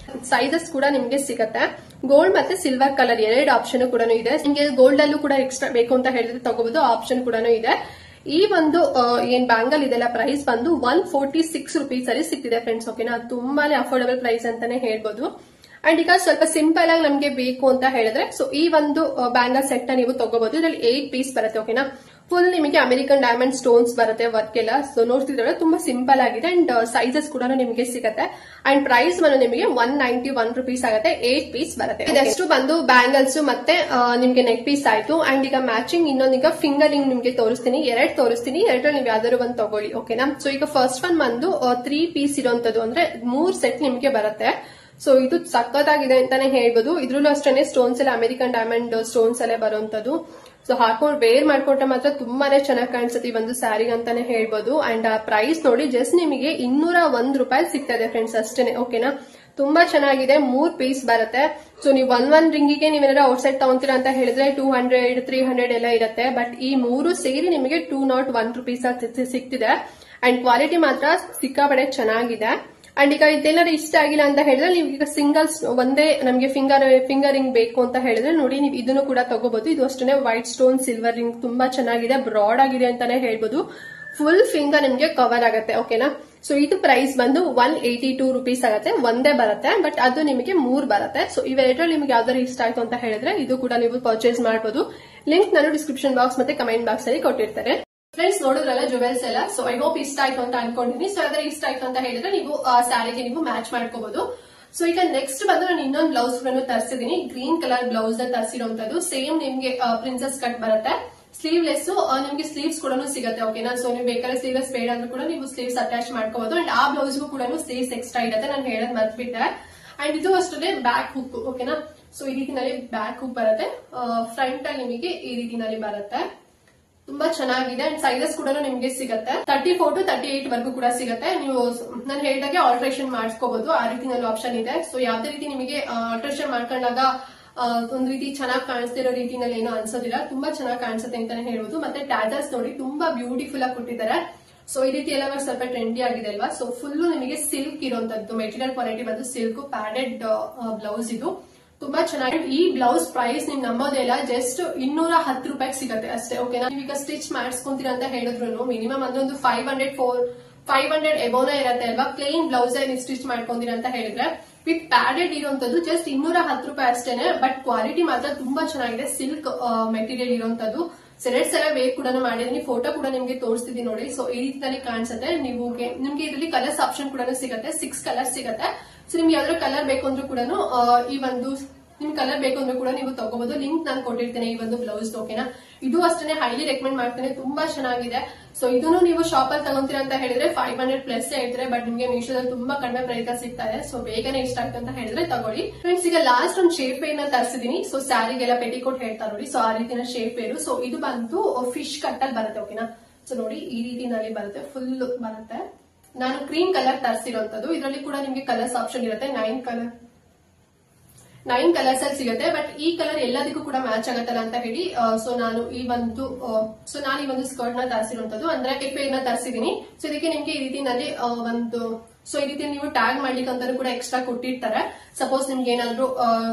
Speaker 1: ಸೈಜಸ್ ಕೂಡ ನಿಮ್ಗೆ ಸಿಗುತ್ತೆ. ಗೋಲ್ಡ್ ಮತ್ತೆ ಸಿಲ್ವರ್ ಕಲರ್ 2 ಆಪ್ಷನ್ ಕೂಡ ಇದೆ. ನಿಮ್ಗೆ ಗೋಲ್ಡ್ ಅಲ್ಲೂ ಕೂಡ ಎಕ್ಸ್ಟ್ರಾ ಬೇಕು ಅಂತ ಹೇಳಿದ್ರೆ ತಗೋಬಹುದು, ಆಪ್ಷನ್ ಕೂಡ ಇದೆ. ಈ ಒಂದು ಏನ್ ಬ್ಯಾಂಗಲ್ ಇದೆಲ್ಲ ಪ್ರೈಸ್ ಬಂದು 146 rupees ಅಲ್ಲಿ ಸಿಗ್ತಿದೆ ಫ್ರೆಂಡ್ಸ್. ಓಕೆನಾ, ತುಂಬಾನೇ ಅಫೋರ್ಡಬಲ್ ಪ್ರೈಸ್ ಅಂತಾನೆ ಹೇಳ್ಬೋದು. ಅಂಡ್ ಈಗ ಸ್ವಲ್ಪ ಸಿಂಪಲ್ ಆಗಿ ನಮ್ಗೆ ಬೇಕು ಅಂತ ಹೇಳಿದ್ರೆ ಸೊ ಈ ಒಂದು ಬ್ಯಾಂಗಲ್ ಸೆಟ್ ನ ನೀವು ತಗೋಬಹುದು. ಇದರಲ್ಲಿ 8 ಪೀಸ್ ಬರುತ್ತೆ. ಓಕೆನಾ, ಫುಲ್ ನಿಮಗೆ ಅಮೆರಿಕನ್ ಡೈಮಂಡ್ ಸ್ಟೋನ್ಸ್ ಬರುತ್ತೆ, ವರ್ಕ್ ಎಲ್ಲ. ಸೊ ನೋಡ್ತಿದ್ರೆ ತುಂಬಾ ಸಿಂಪಲ್ ಆಗಿದೆ ಅಂಡ್ ಸೈಜಸ್ ಕೂಡ ನಿಮಗೆ ಸಿಗುತ್ತೆ. ಅಂಡ್ ಪ್ರೈಸ್ ಬಂದು ನಿಮಗೆ 191 rupees ಆಗುತ್ತೆ, 8 ಪೀಸ್ ಬರುತ್ತೆ. ಇದೆಷ್ಟು ಬಂದು ಬ್ಯಾಂಗಲ್ಸ್ ಮತ್ತೆ ನಿಮ್ಗೆ ನೆಕ್ ಪೀಸ್ ಆಯ್ತು. ಅಂಡ್ ಈಗ ಮ್ಯಾಚಿಂಗ್ ಇನ್ನೊಂದೀಗ ಫಿಂಗರಿಂಗ್ ನಿಮ್ಗೆ ತೋರಿಸ್ತೀನಿ, 2 ತೋರಿಸ್ತೀನಿ, 2 ನೀವು ಯಾವ್ದಾದ್ರು ಒಂದು ತಗೊಳ್ಳಿ. ಓಕೆನಾ, ಸೊ ಈಗ ಫಸ್ಟ್ ಒನ್ ಬಂದು 3 ಪೀಸ್ ಇರುವಂತದ್ದು, ಅಂದ್ರೆ 3 ಸೆಟ್ ನಿಮ್ಗೆ ಬರುತ್ತೆ. ಸೊ ಇದು ಸಕ್ಕತ್ತಾಗಿದೆ ಅಂತಾನೆ ಹೇಳ್ಬೋದು. ಇದ್ರಲ್ಲೂ ಅಷ್ಟೇ ಸ್ಟೋನ್ಸ್ ಎಲ್ಲ ಅಮೆರಿಕನ್ ಡೈಮಂಡ್ ಸ್ಟೋನ್ಸ್ ಅಲ್ಲೇ ಬರುವಂತದ್ದು. ಸೊ ಹಾಕೊಂಡು ವೇರ್ ಮಾಡ್ಕೊಟ್ರೆ ಮಾತ್ರ ತುಂಬಾನೇ ಚೆನ್ನಾಗಿ ಕಾಣಿಸುತ್ತೆ ಈ ಒಂದು ಸ್ಯಾರಿ ಅಂತಾನೆ ಹೇಳ್ಬೋದು. ಅಂಡ್ ಆ ಪ್ರೈಸ್ ನೋಡಿ ಜಸ್ಟ್ ನಿಮಗೆ 201 ರೂಪಾಯಿ ಸಿಗ್ತಾ ಇದೆ ಫ್ರೆಂಡ್ಸ್ ಅಷ್ಟೇನೆ. ಓಕೆನಾ, ತುಂಬಾ ಚೆನ್ನಾಗಿದೆ. 3 ಪೀಸ್ ಬರುತ್ತೆ. ಸೊ ನೀವು ಒಂದ್ ರಿಂಗಿಗೆ ನೀವೇನಾದ್ರು ಔಟ್ ಸೈಡ್ ತಗೊಂತೀರಾ ಅಂತ ಹೇಳಿದ್ರೆ 200 300 ಎಲ್ಲ ಇರುತ್ತೆ. ಬಟ್ ಈ 3 ಸೇರಿ ನಿಮಗೆ 201 rupees ಸಿಗ್ತಿದೆ. ಅಂಡ್ ಕ್ವಾಲಿಟಿ ಮಾತ್ರ ಸಿಕ್ಕಾಪಡೆ ಚೆನ್ನಾಗಿದೆ. ಅಂಡ್ ಈಗ ಇದೇನಾದ್ರು ಇಷ್ಟ ಆಗಿಲ್ಲ ಅಂತ ಹೇಳಿದ್ರೆ ನೀವು ಈಗ ಸಿಂಗಲ್ಸ್ ಒಂದೇ ನಮಗೆ ಫಿಂಗರ್ ರಿಂಗ್ ಬೇಕು ಅಂತ ಹೇಳಿದ್ರೆ ನೋಡಿ ನೀವು ಇದನ್ನು ಕೂಡ ತಗೋಬಹುದು. ಇದು ಅಷ್ಟೇ ವೈಟ್ ಸ್ಟೋನ್ ಸಿಲ್ವರ್ ರಿಂಗ್ ತುಂಬಾ ಚೆನ್ನಾಗಿದೆ, ಬ್ರಾಡ್ ಆಗಿದೆ ಅಂತಾನೆ ಹೇಳ್ಬೋದು. ಫುಲ್ ಫಿಂಗರ್ ನಿಮ್ಗೆ ಕವರ್ ಆಗುತ್ತೆ. ಓಕೆನಾ, ಸೊ ಇದು ಪ್ರೈಸ್ ಬಂದು 182 rupees ಆಗುತ್ತೆ, ಒಂದೇ ಬರುತ್ತೆ. ಬಟ್ ಅದು ನಿಮಗೆ 3 ಬರುತ್ತೆ. ಸೊ ಇವೆರಡರಲ್ಲಿ ನಿಮ್ಗೆ ಯಾವ್ದಾದ್ರು ಇಷ್ಟ ಆಯ್ತು ಅಂತ ಹೇಳಿದ್ರೆ ಇದು ಕೂಡ ನೀವು ಪರ್ಚೇಸ್ ಮಾಡಬಹುದು. ಲಿಂಕ್ ನಾನು ಡಿಸ್ಕ್ರಿಪ್ಷನ್ ಬಾಕ್ಸ್ ಮತ್ತೆ ಕಮೆಂಟ್ ಬಾಕ್ಸ್ ಅಲ್ಲಿ ಕೊಟ್ಟಿರ್ತಾರೆ. ಫ್ರೆಂಡ್ಸ್ ನೋಡಿದ್ರಲ್ಲ ಜುವೆಲ್ಸ್ ಎಲ್ಲ. ಸೊ ಐ ಹೋಪ್ ಇಷ್ಟ ಆಯ್ತು ಅಂತ ಅನ್ಕೊಂಡಿದ್ದೀನಿ. ಸೊ ಅದ್ರ ಇಷ್ಟ ಆಯ್ತು ಅಂತ ಹೇಳಿದ್ರೆ ನೀವು ಸ್ಯಾರಿಗೆ ನೀವು ಮ್ಯಾಚ್ ಮಾಡ್ಕೋಬಹುದು. ಸೊ ಈಗ ನೆಕ್ಸ್ಟ್ ಬಂದು ನಾನು ಇನ್ನೊಂದು ಬ್ಲೌಸ್ ಕೂಡ ತರಿಸಿದೀನಿ, ಗ್ರೀನ್ ಕಲರ್ ಬ್ಲೌಸ್ ತರಿಸಿರುವಂತದ್ದು. ಸೇಮ್ ನಿಮ್ಗೆ ಪ್ರಿನ್ಸೆಸ್ ಕಟ್ ಬರುತ್ತೆ, ಸ್ಲೀವ್ಲೆಸ್, ನಿಮ್ಗೆ ಸ್ಲೀವ್ಸ್ ಕೂಡ ಸಿಗುತ್ತೆ. ಓಕೆನಾ, ಸೊ ನೀವು ಬೇಕಾದ್ರೆ ಸ್ಲೀವ್ಲೆಸ್ ಬೇಡ ಅಂದ್ರೂ ಕೂಡ ನೀವು ಸ್ಲೀವ್ಸ್ ಅಟ್ಯಾಚ್ ಮಾಡ್ಕೋಬಹುದು. ಅಂಡ್ ಆ ಬ್ಲೌಸ್ಗೂ ಕೂಡ ಸ್ಲೀವ್ಸ್ ಎಕ್ಸ್ಟ್ರಾ ಇರುತ್ತೆ, ನಾನು ಹೇಳೋದ್ ಮರ್ತ್ಬಿಟ್ಟೆ. ಅಂಡ್ ಇದು ಅಷ್ಟೇ ಬ್ಯಾಕ್ ಹುಕ್. ಓಕೆನಾ, ಸೊ ಈ ರೀತಿನಲ್ಲಿ ಬ್ಯಾಕ್ ಹುಕ್ ಬರುತ್ತೆ, ಫ್ರಂಟ್ ಅಲ್ಲಿ ನಿಮಗೆ ಈ ರೀತಿನಲ್ಲಿ ಬರುತ್ತೆ. ತುಂಬಾ ಚೆನ್ನಾಗಿದೆ. ಅಂಡ್ ಸೈಜಸ್ ಕೂಡ ನಿಮ್ಗೆ ಸಿಗುತ್ತೆ, 34 to 38 ವರ್ಗೂ ಕೂಡ ಸಿಗುತ್ತೆ. ನೀವು ನಾನು ಹೇಳಿದಾಗೆ ಆಲ್ಟ್ರೇಷನ್ ಮಾಡಿಸ್ಕೋಬಹುದು, ಆ ರೀತಿನಲ್ಲಿ ಆಪ್ಷನ್ ಇದೆ. ಸೊ ಯಾವ್ದೇ ರೀತಿ ನಿಮಗೆ ಆಲ್ಟ್ರೇಷನ್ ಮಾಡ್ಕೊಂಡಾಗ ಒಂದ್ ರೀತಿ ಚೆನ್ನಾಗಿ ಕಾಣಿಸ್ತಿರೋ ರೀತಿನಲ್ಲಿ ಏನೋ ಅನ್ಸೋದಿಲ್ಲ, ತುಂಬಾ ಚೆನ್ನಾಗಿ ಕಾಣಿಸುತ್ತೆ ಅಂತಾನೆ ಹೇಳ್ಬೋದು. ಮತ್ತೆ ಟ್ಯಾಸಲ್ಸ್ ನೋಡಿ ತುಂಬಾ ಬ್ಯೂಟಿಫುಲ್ ಆಗಿ ಕೊಟ್ಟಿದ್ದಾರೆ. ಸೊ ಈ ರೀತಿ ಎಲ್ಲ ಸ್ವಲ್ಪ ಟ್ರೆಂಡಿ ಆಗಿದೆ ಅಲ್ವಾ. ಸೊ ಫುಲ್ ನಿಮಗೆ ಸಿಲ್ಕ್ ಇರುವಂತದ್ದು, ಮೆಟೀರಿಯಲ್ ಕ್ವಾಲಿಟಿ ಬಂದು ಸಿಲ್ಕ್ ಪ್ಯಾಡೆಡ್ ಬ್ಲೌಸ್ ಇದು ತುಂಬಾ ಚೆನ್ನಾಗಿ. ಈ ಬ್ಲೌಸ್ ಪ್ರೈಸ್ ನಿಮ್ ನಂಬೋದಿಲ್ಲ, ಜಸ್ಟ್ 210 ರೂಪಾಯಿಗೆ ಸಿಗುತ್ತೆ ಅಷ್ಟೇ. ಓಕೆನಾ, ನೀವೀಗ ಸ್ಟಿಚ್ ಮಾಡಿಸ್ಕೊಂತೀರಾ ಅಂತ ಹೇಳಿದ್ರು ಮಿನಿಮಮ್ ಅದೊಂದು 500 ಎಬೋನೇ ಇರುತ್ತೆ ಅಲ್ವಾ. ಪ್ಲೇನ್ ಬ್ಲೌಸ್ ನೀವು ಸ್ಟಿಚ್ ಮಾಡ್ಕೊಂತೀರಾ ಅಂತ ಹೇಳಿದ್ರೆ ವಿತ್ ಪ್ಯಾಡೆಡ್ ಇರುವಂತದ್ದು ಜಸ್ಟ್ 210 ರೂಪಾಯಿ ಅಷ್ಟೇನೆ. ಬಟ್ ಕ್ವಾಲಿಟಿ ಮಾತ್ರ ತುಂಬಾ ಚೆನ್ನಾಗಿದೆ, ಸಿಲ್ಕ್ ಮೆಟೀರಿಯಲ್ ಇರುವಂತದ್ದು. ಸೆಲೆಕ್ಟ್ ಎಲ್ಲ ವೇರ್ ಕೂಡ ಮಾಡಿದೀನಿ, ಫೋಟೋ ಕೂಡ ನಿಮ್ಗೆ ತೋರಿಸ್ತಿದ್ದೀನಿ ನೋಡಿ. ಸೊ ಈ ರೀತಿಯಲ್ಲಿ ಕಾಣಿಸುತ್ತೆ. ನಿಮ್ಗೆ ಇದರಲ್ಲಿ ಕಲರ್ಸ್ ಆಪ್ಷನ್ ಕೂಡ ಸಿಗುತ್ತೆ, 6 ಕಲರ್ಸ್ ಸಿಗುತ್ತೆ. ಸೊ ನಿಮ್ಗೆ ಯಾವ್ದಾದ್ರು ಕಲರ್ ಬೇಕು ಅಂದ್ರೂ ಕೂಡ ಈ ಒಂದು ನಿಮ್ಗೆ ಕಲರ್ ಬೇಕು ಅಂದ್ರೂ ಕೂಡ ನೀವು ತಗೋಬಹುದು. ಲಿಂಕ್ ನಾನು ಕೊಟ್ಟಿರ್ತೇನೆ ಈ ಒಂದು ಬ್ಲೌಸ್. ಓಕೆನಾ, ಇದು ಅಷ್ಟೇ ಹೈಲಿ ರೆಕಮೆಂಡ್ ಮಾಡ್ತೇನೆ, ತುಂಬಾ ಚೆನ್ನಾಗಿದೆ. ಸೊ ಇದನ್ನು ನೀವು ಶಾಪ್ ಅಲ್ಲಿ ತಗೊಂತೀರಾ ಅಂತ ಹೇಳಿದ್ರೆ 500 ಪ್ಲಸ್ ಹೇಳ್ತಾರೆ. ಬಟ್ ನಿಮ್ಗೆ ಮೀಶೋದಲ್ಲಿ ತುಂಬಾ ಕಡಿಮೆ ಪ್ರೈಸ್ ಸಿಗ್ತಾ ಇದೆ. ಸೊ ಬೇಗನೆ ಇಷ್ಟ ಆಯ್ತು ಅಂತ ಹೇಳಿದ್ರೆ ತಗೊಳ್ಳಿ. ಫ್ರೆಂಡ್ಸ್ ಈಗ ಲಾಸ್ಟ್ ಒಂದು ಶೇಪ್ ವೇರ್ ನ ತರಿಸಿದೀನಿ. ಸೊ ಸ್ಯಾರಿಗೆಲ್ಲ ಪೆಟಿಕೋಟ್ ಹೇಳ್ತಾರೆ ನೋಡಿ, ಸೊ ಆ ರೀತಿನ ಶೇಪ್ ವೇರು. ಸೊ ಇದು ಬಂದು ಫಿಶ್ ಕಟ್ ಅಲ್ಲಿ ಬರುತ್ತೆ. ಓಕೆನಾ, ಸೊ ನೋಡಿ ಈ ರೀತಿನಲ್ಲಿ ಬರುತ್ತೆ, ಫುಲ್ ಬರುತ್ತೆ. ನಾನು ಕ್ರೀಮ್ ಕಲರ್ ತರಿಸಿರುವಂತದ್ದು. ಇದರಲ್ಲಿ ಕೂಡ ನಿಮ್ಗೆ ಕಲರ್ಸ್ ಆಪ್ಷನ್ ಇರುತ್ತೆ, 9 ಕಲರ್ 9 ಕಲರ್ಸ್ ಅಲ್ಲಿ ಸಿಗುತ್ತೆ. ಬಟ್ ಈ ಕಲರ್ ಎಲ್ಲದಕ್ಕೂ ಕೂಡ ಮ್ಯಾಚ್ ಆಗತ್ತಲ್ಲ ಅಂತ ಹೇಳಿ ಸೊ ನಾನು ಈ ಒಂದು ಸ್ಕರ್ಟ್ ನ ತರಿಸಿರುವಂತದ್ದು, ಅಂದ್ರೆ ಪೇರ್ ನ ತರಿಸಿದೀನಿ. ಸೊ ಇದಕ್ಕೆ ನಿಮ್ಗೆ ಈ ರೀತಿನಲ್ಲಿ ಈ ರೀತಿ ನೀವು ಟ್ಯಾಗ್ ಮಾಡ್ಲಿಕ್ಕೆ ಅಂತ ಕೂಡ ಎಕ್ಸ್ಟ್ರಾ ಕೊಟ್ಟಿರ್ತಾರೆ. ಸಪೋಸ್ ನಿಮ್ಗೆ ಏನಾದ್ರು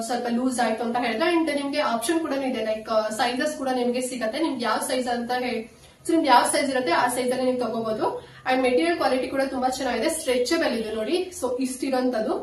Speaker 1: ಸ್ವಲ್ಪ ಲೂಸ್ ಆಯ್ತು ಅಂತ ಹೇಳಿದ್ರೆ, ಅಂಡ್ ನಿಮ್ಗೆ ಆಪ್ಷನ್ ಕೂಡ ಇದೆ, ಲೈಕ್ ಸೈಜಸ್ ಕೂಡ ನಿಮ್ಗೆ ಸಿಗುತ್ತೆ. ನಿಮ್ಗೆ ಯಾವ ಸೈಜ್ ಅಂತ ಹೇಳಿ, ಸೊ ನಿಮ್ಗೆ ಯಾವ ಸೈಜ್ ಇರುತ್ತೆ ಆ ಸೈಜ್ ಅಲ್ಲಿ ನೀವು ತಗೋಬಹುದು. ಅಂಡ್ ಮೆಟೀರಿಯಲ್ ಕ್ವಾಲಿಟಿ ಕೂಡ ತುಂಬಾ ಚೆನ್ನಾಗಿದೆ, ಸ್ಟ್ರೆಚಬಲ್ ಇದೆ ನೋಡಿ. ಸೊ ಇಷ್ಟಿರೋಂಥದ್ದು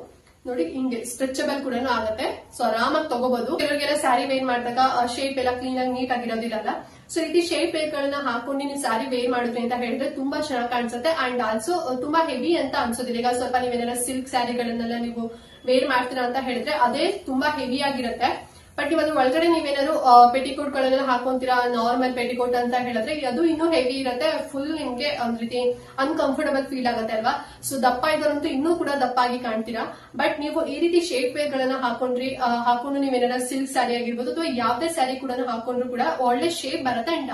Speaker 1: ನೋಡಿ, ಹಿಂಗೆ ಸ್ಟ್ರೆಚಬಲ್ ಕೂಡ ಆಗುತ್ತೆ. ಸೊ ಆರಾಮಾಗಿ ತಗೋಬಹುದು. ಕೆಲವರಿಗೆಲ್ಲ ಸ್ಯಾರಿ ವೇರ್ ಮಾಡಿದಾಗ ಶೇಪ್ ಎಲ್ಲ ಕ್ಲೀನ್ ಆಗಿ ನೀಟ್ ಆಗಿರೋದಿಲ್ಲ. ಸೊ ಈ ರೀತಿ ಶೇಪ್ ವೇರ್ ಗಳನ್ನ ಹಾಕೊಂಡು ನೀವು ಸ್ಯಾರಿ ವೇರ್ ಮಾಡಿದ್ರಿ ಅಂತ ಹೇಳಿದ್ರೆ ತುಂಬಾ ಚೆನ್ನಾಗಿ ಕಾಣಿಸುತ್ತೆ. ಅಂಡ್ ಆಲ್ಸೋ ತುಂಬಾ ಹೆವಿ ಅಂತ ಅನ್ಸೋದಿಲ್ಲ. ಈಗ ಸ್ವಲ್ಪ ನೀವೇನಾರ ಸಿಲ್ಕ್ ಸ್ಯಾರಿಗಳನ್ನೆಲ್ಲ ನೀವು ವೇರ್ ಮಾಡ್ತೀರಾ ಅಂತ ಹೇಳಿದ್ರೆ ಅದೇ ತುಂಬಾ ಹೆವಿ ಆಗಿರುತ್ತೆ. ಬಟ್ ಇವಾಗ ಒಳಗಡೆ ನೀವೇನಾದ್ರು ಪೆಟಿಕೋಟ್ ಗಳನ್ನೆಲ್ಲ ಹಾಕೊಂತೀರಾ, ನಾರ್ಮಲ್ ಪೆಟಿಕೋಟ್ ಅಂತ ಹೇಳಿದ್ರೆ ಅದು ಇನ್ನೂ ಹೆವಿ ಇರುತ್ತೆ. ಫುಲ್ ನಿಮ್ಗೆ ಒಂದ್ ರೀತಿ ಅನ್ಕಂಫರ್ಟಬಲ್ ಫೀಲ್ ಆಗುತ್ತೆ ಅಲ್ವಾ. ಸೊ ದಪ್ಪ ಇದ್ದರಂತೂ ಇನ್ನೂ ಕೂಡ ದಪ್ಪ ಆಗಿ ಕಾಣ್ತೀರಾ. ಬಟ್ ನೀವು ಈ ರೀತಿ ಶೇಪ್ ವೇರ್ ಗಳನ್ನ ಹಾಕೊಂಡು ನೀವೇನಾರ ಸಿಲ್ಕ್ ಸ್ಯಾರಿ ಆಗಿರ್ಬೋದು ಅಥವಾ ಯಾವ್ದೇ ಸ್ಯಾರಿ ಕೂಡ ಹಾಕೊಂಡ್ರು ಕೂಡ ಒಳ್ಳೆ ಶೇಪ್ ಬರುತ್ತೆ. ಅಂಡ್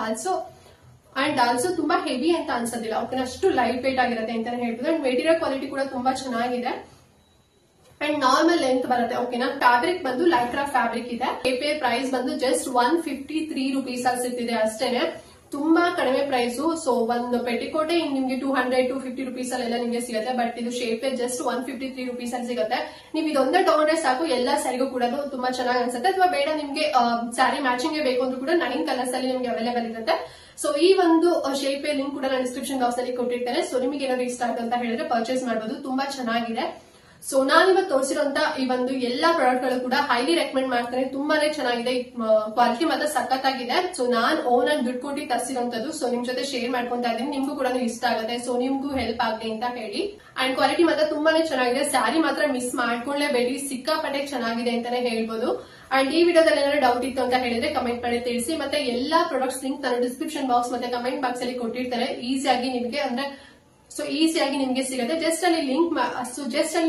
Speaker 1: ಆಲ್ಸೋ ತುಂಬಾ ಹೆವಿ ಅಂತ ಅನ್ಸೋದಿಲ್ಲ. ಓಕೆನಾ, ಅಷ್ಟು ಲೈಟ್ ವೇಟ್ ಆಗಿರುತ್ತೆ ಅಂತಾನೆ ಹೇಳ್ಬೋದು. ಅಂಡ್ ಮೆಟೀರಿಯಲ್ ಕ್ವಾಲಿಟಿ ಕೂಡ ತುಂಬಾ ಚೆನ್ನಾಗಿದೆ. ಅಂಡ್ ನಾರ್ಮಲ್ ಲೆಂತ್ ಬರುತ್ತೆ. ಓಕೆನಾ, ಫ್ಯಾಬ್ರಿಕ್ ಬಂದು ಲೈಕ್ರಾ ಫ್ಯಾಬ್ರಿಕ್ ಇದೆ. ಪೇಪರ್ ಪ್ರೈಸ್ ಬಂದು ಜಸ್ಟ್ 153 ರೂಪೀಸ್ ಅಲ್ಲಿ ಸಿಗ್ತಿದೆ ಅಷ್ಟೇನೆ, ತುಂಬಾ ಕಡಿಮೆ ಪ್ರೈಸ್. ಸೊ ಒಂದು ಪೆಟಿಕೋಟೆ ನಿಮ್ಗೆ 200-250 ರೂಪೀಸ್ ಅಲ್ಲೆಲ್ಲ ನಿಮ್ಗೆ ಸಿಗುತ್ತೆ. ಬಟ್ ಇದು ಶೇಪ್ ಜಸ್ಟ್ 153 ರೂಪೀಸ್ ಅಲ್ಲಿ ಸಿಗುತ್ತೆ. ನೀವು ಇದೊಂದೇ ತಗೊಂಡ್ರೆ ಸಾಕು, ಎಲ್ಲಾ ಸ್ಯಾರಿಗೂ ಕೂಡ ತುಂಬಾ ಚೆನ್ನಾಗಿ ಅನ್ಸುತ್ತೆ. ಅಥವಾ ಬೇಡ ನಿಮ್ಗೆ ಸ್ಯಾರಿ ಮ್ಯಾಚಿಂಗ್ ಬೇಕು ಅಂದ್ರೂ ಕೂಡ 9 ಕಲರ್ಸ್ ಅಲ್ಲಿ ನಿಮ್ಗೆ ಅವೈಲೇಬಲ್ ಇರುತ್ತೆ. ಸೊ ಈ ಒಂದು ಶೇಪ್ ಲಿಂಕ್ ಕೂಡ ನಾನು ಡಿಸ್ಕ್ರಿಪ್ಷನ್ ಬಾಕ್ಸ್ ಅಲ್ಲಿ ಕೊಟ್ಟಿರ್ತೇನೆ. ಸೊ ನಿಮಗೆ ಏನಾದ್ರು ಇಷ್ಟ ಆಗುತ್ತೆ ಅಂತ ಹೇಳಿದ್ರೆ ಪರ್ಚೇಸ್ ಮಾಡಬಹುದು, ತುಂಬಾ ಚೆನ್ನಾಗಿದೆ. ಸೊ ನಾನಿವಾಗ ತೋರಿಸಿರುವಂತ ಈ ಒಂದು ಎಲ್ಲಾ ಪ್ರಾಡಕ್ಟ್ ಗಳು ಕೂಡ ಹೈಲಿ ರೆಕಮೆಂಡ್ ಮಾಡ್ತೇನೆ. ತುಂಬಾನೇ ಚೆನ್ನಾಗಿದೆ, ಕ್ವಾಲಿಟಿ ಮಾತ್ರ ಸಖತ್ತಾಗಿದೆ. ಸೊ ನಾನ್ ಓನ್ ಆಗಿ ದುಡ್ಡು ಕೊಟ್ಟು ತರಿಸಿರುವಂತದ್ದು. ಸೊ ನಿಮ್ ಜೊತೆ ಶೇರ್ ಮಾಡ್ಕೊಂತಾ ಇದ್ದೀನಿ, ನಿಮ್ಗೂ ಕೂಡ ಇಷ್ಟ ಆಗುತ್ತೆ. ಸೊ ನಿಮ್ಗೂ ಹೆಲ್ಪ್ ಆಗಲಿ ಅಂತ ಹೇಳಿ. ಅಂಡ್ ಕ್ವಾಲಿಟಿ ಮಾತ್ರ ತುಂಬಾನೇ ಚೆನ್ನಾಗಿದೆ. ಸ್ಯಾರಿ ಮಾತ್ರ ಮಿಸ್ ಮಾಡ್ಕೊಳ್ಳೇಬೇಡಿ, ಸಿಕ್ಕಾಪಟ್ಟೆ ಚೆನ್ನಾಗಿದೆ ಅಂತಾನೆ ಹೇಳ್ಬೋದು. ಅಂಡ್ ಈ ವಿಡಿಯೋದಲ್ಲಿ ಏನಾದ್ರು ಡೌಟ್ ಇತ್ತು ಅಂತ ಹೇಳಿದ್ರೆ ಕಮೆಂಟ್ ಮಾಡಿ ತಿಳಿಸಿ. ಮತ್ತೆ ಎಲ್ಲಾ ಪ್ರಾಡಕ್ಟ್ಸ್ ಲಿಂಕ್ ನಾನು ಡಿಸ್ಕ್ರಿಪ್ಷನ್ ಬಾಕ್ಸ್ ಮತ್ತೆ ಕಮೆಂಟ್ ಬಾಕ್ಸ್ ಅಲ್ಲಿ ಕೊಟ್ಟಿರ್ತೇನೆ. ಈಸಿಯಾಗಿ ನಿಮ್ಗೆ ಈಸಿಯಾಗಿ ನಿಮ್ಗೆ ಸಿಗುತ್ತೆ. ಜಸ್ಟ್ ಅಲ್ಲಿ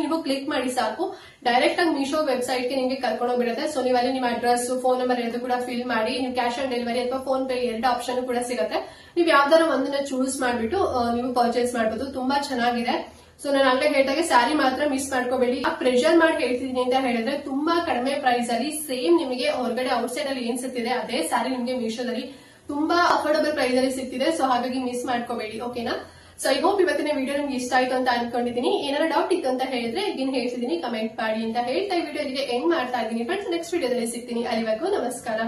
Speaker 1: ನೀವು ಕ್ಲಿಕ್ ಮಾಡಿ ಸಾಕು, ಡೈರೆಕ್ಟ್ ಆಗಿ ಮೀಶೋ ವೆಬ್ಸೈಟ್ ಗೆ ನಿಮ್ಗೆ ಕರ್ಕೊಂಡು ಹೋಗ್ಬಿಡುತ್ತೆ. ಸೊ ನೀವು ಅಲ್ಲಿ ನಿಮ್ಮ ಅಡ್ರೆಸ್, ಫೋನ್ ನಂಬರ್ ಎರಡು ಕೂಡ ಫಿಲ್ ಮಾಡಿ, ನೀವು ಕ್ಯಾಶ್ ಆನ್ ಡೆಲಿವರಿ ಅಥವಾ ಫೋನ್ ಪೇ ಎರಡು ಆಪ್ಷನ್ ಕೂಡ ಸಿಗುತ್ತೆ. ನೀವು ಯಾವ್ದಾರ ಒಂದನ್ನ ಚೂಸ್ ಮಾಡ್ಬಿಟ್ಟು ನೀವು ಪರ್ಚೇಸ್ ಮಾಡಬಹುದು. ತುಂಬಾ ಚೆನ್ನಾಗಿದೆ. ಸೊ ನಾನು ಆಗ್ಲೇ ಹೇಳಿದಾಗೆ ಸ್ಯಾರಿ ಮಾತ್ರ ಮಿಸ್ ಮಾಡ್ಕೋಬೇಡಿ. ಪ್ರೆಷರ್ ಮಾಡಿ ಹೇಳ್ತಿದ್ದೀನಿ ಅಂತ ಹೇಳಿದ್ರೆ ತುಂಬಾ ಕಡಿಮೆ ಪ್ರೈಸ್ ಅಲ್ಲಿ ಸೇಮ್ ನಿಮಗೆ ಹೊರಗಡೆ ಔಟ್ಸೈಡ್ ಅಲ್ಲಿ ಏನ್ ಸಿಗ್ತಿದೆ ಅದೇ ಸ್ಯಾರಿ ನಿಮ್ಗೆ ಮೀಶೋದಲ್ಲಿ ತುಂಬಾ ಅಫೋರ್ಡಬಲ್ ಪ್ರೈಸ್ ಅಲ್ಲಿ ಸಿಗ್ತಿದೆ. ಸೊ ಹಾಗಾಗಿ ಮಿಸ್ ಮಾಡ್ಕೋಬೇಡಿ. ಓಕೆನಾ. ಸೊ ಐ ಹೋಪ್ ಇವತ್ತಿನ ವಿಡಿಯೋ ನಿಮ್ಗೆ ಇಷ್ಟ ಆಯ್ತು ಅಂತ ಅನ್ಕೊಂಡಿದ್ದೀನಿ. ಏನಾದ್ರು ಡೌಟ್ ಇತ್ತು ಅಂತ ಹೇಳಿದ್ರೆ ಈಗಿನ ಹೇಳ್ತಿದ್ದೀನಿ, ಕಮೆಂಟ್ ಮಾಡಿ ಅಂತ ಹೇಳ್ತಾ ಈ ವಿಡಿಯೋ ಎಂಡ್ ಮಾಡ್ತಾ ಇದ್ದೀನಿ ಫ್ರೆಂಡ್ಸ್. ನೆಕ್ಸ್ಟ್ ವಿಡಿಯೋದಲ್ಲಿ ಸಿಗ್ತೀನಿ. ಅಲ್ಲಿವರೆಗೂ ನಮಸ್ಕಾರ.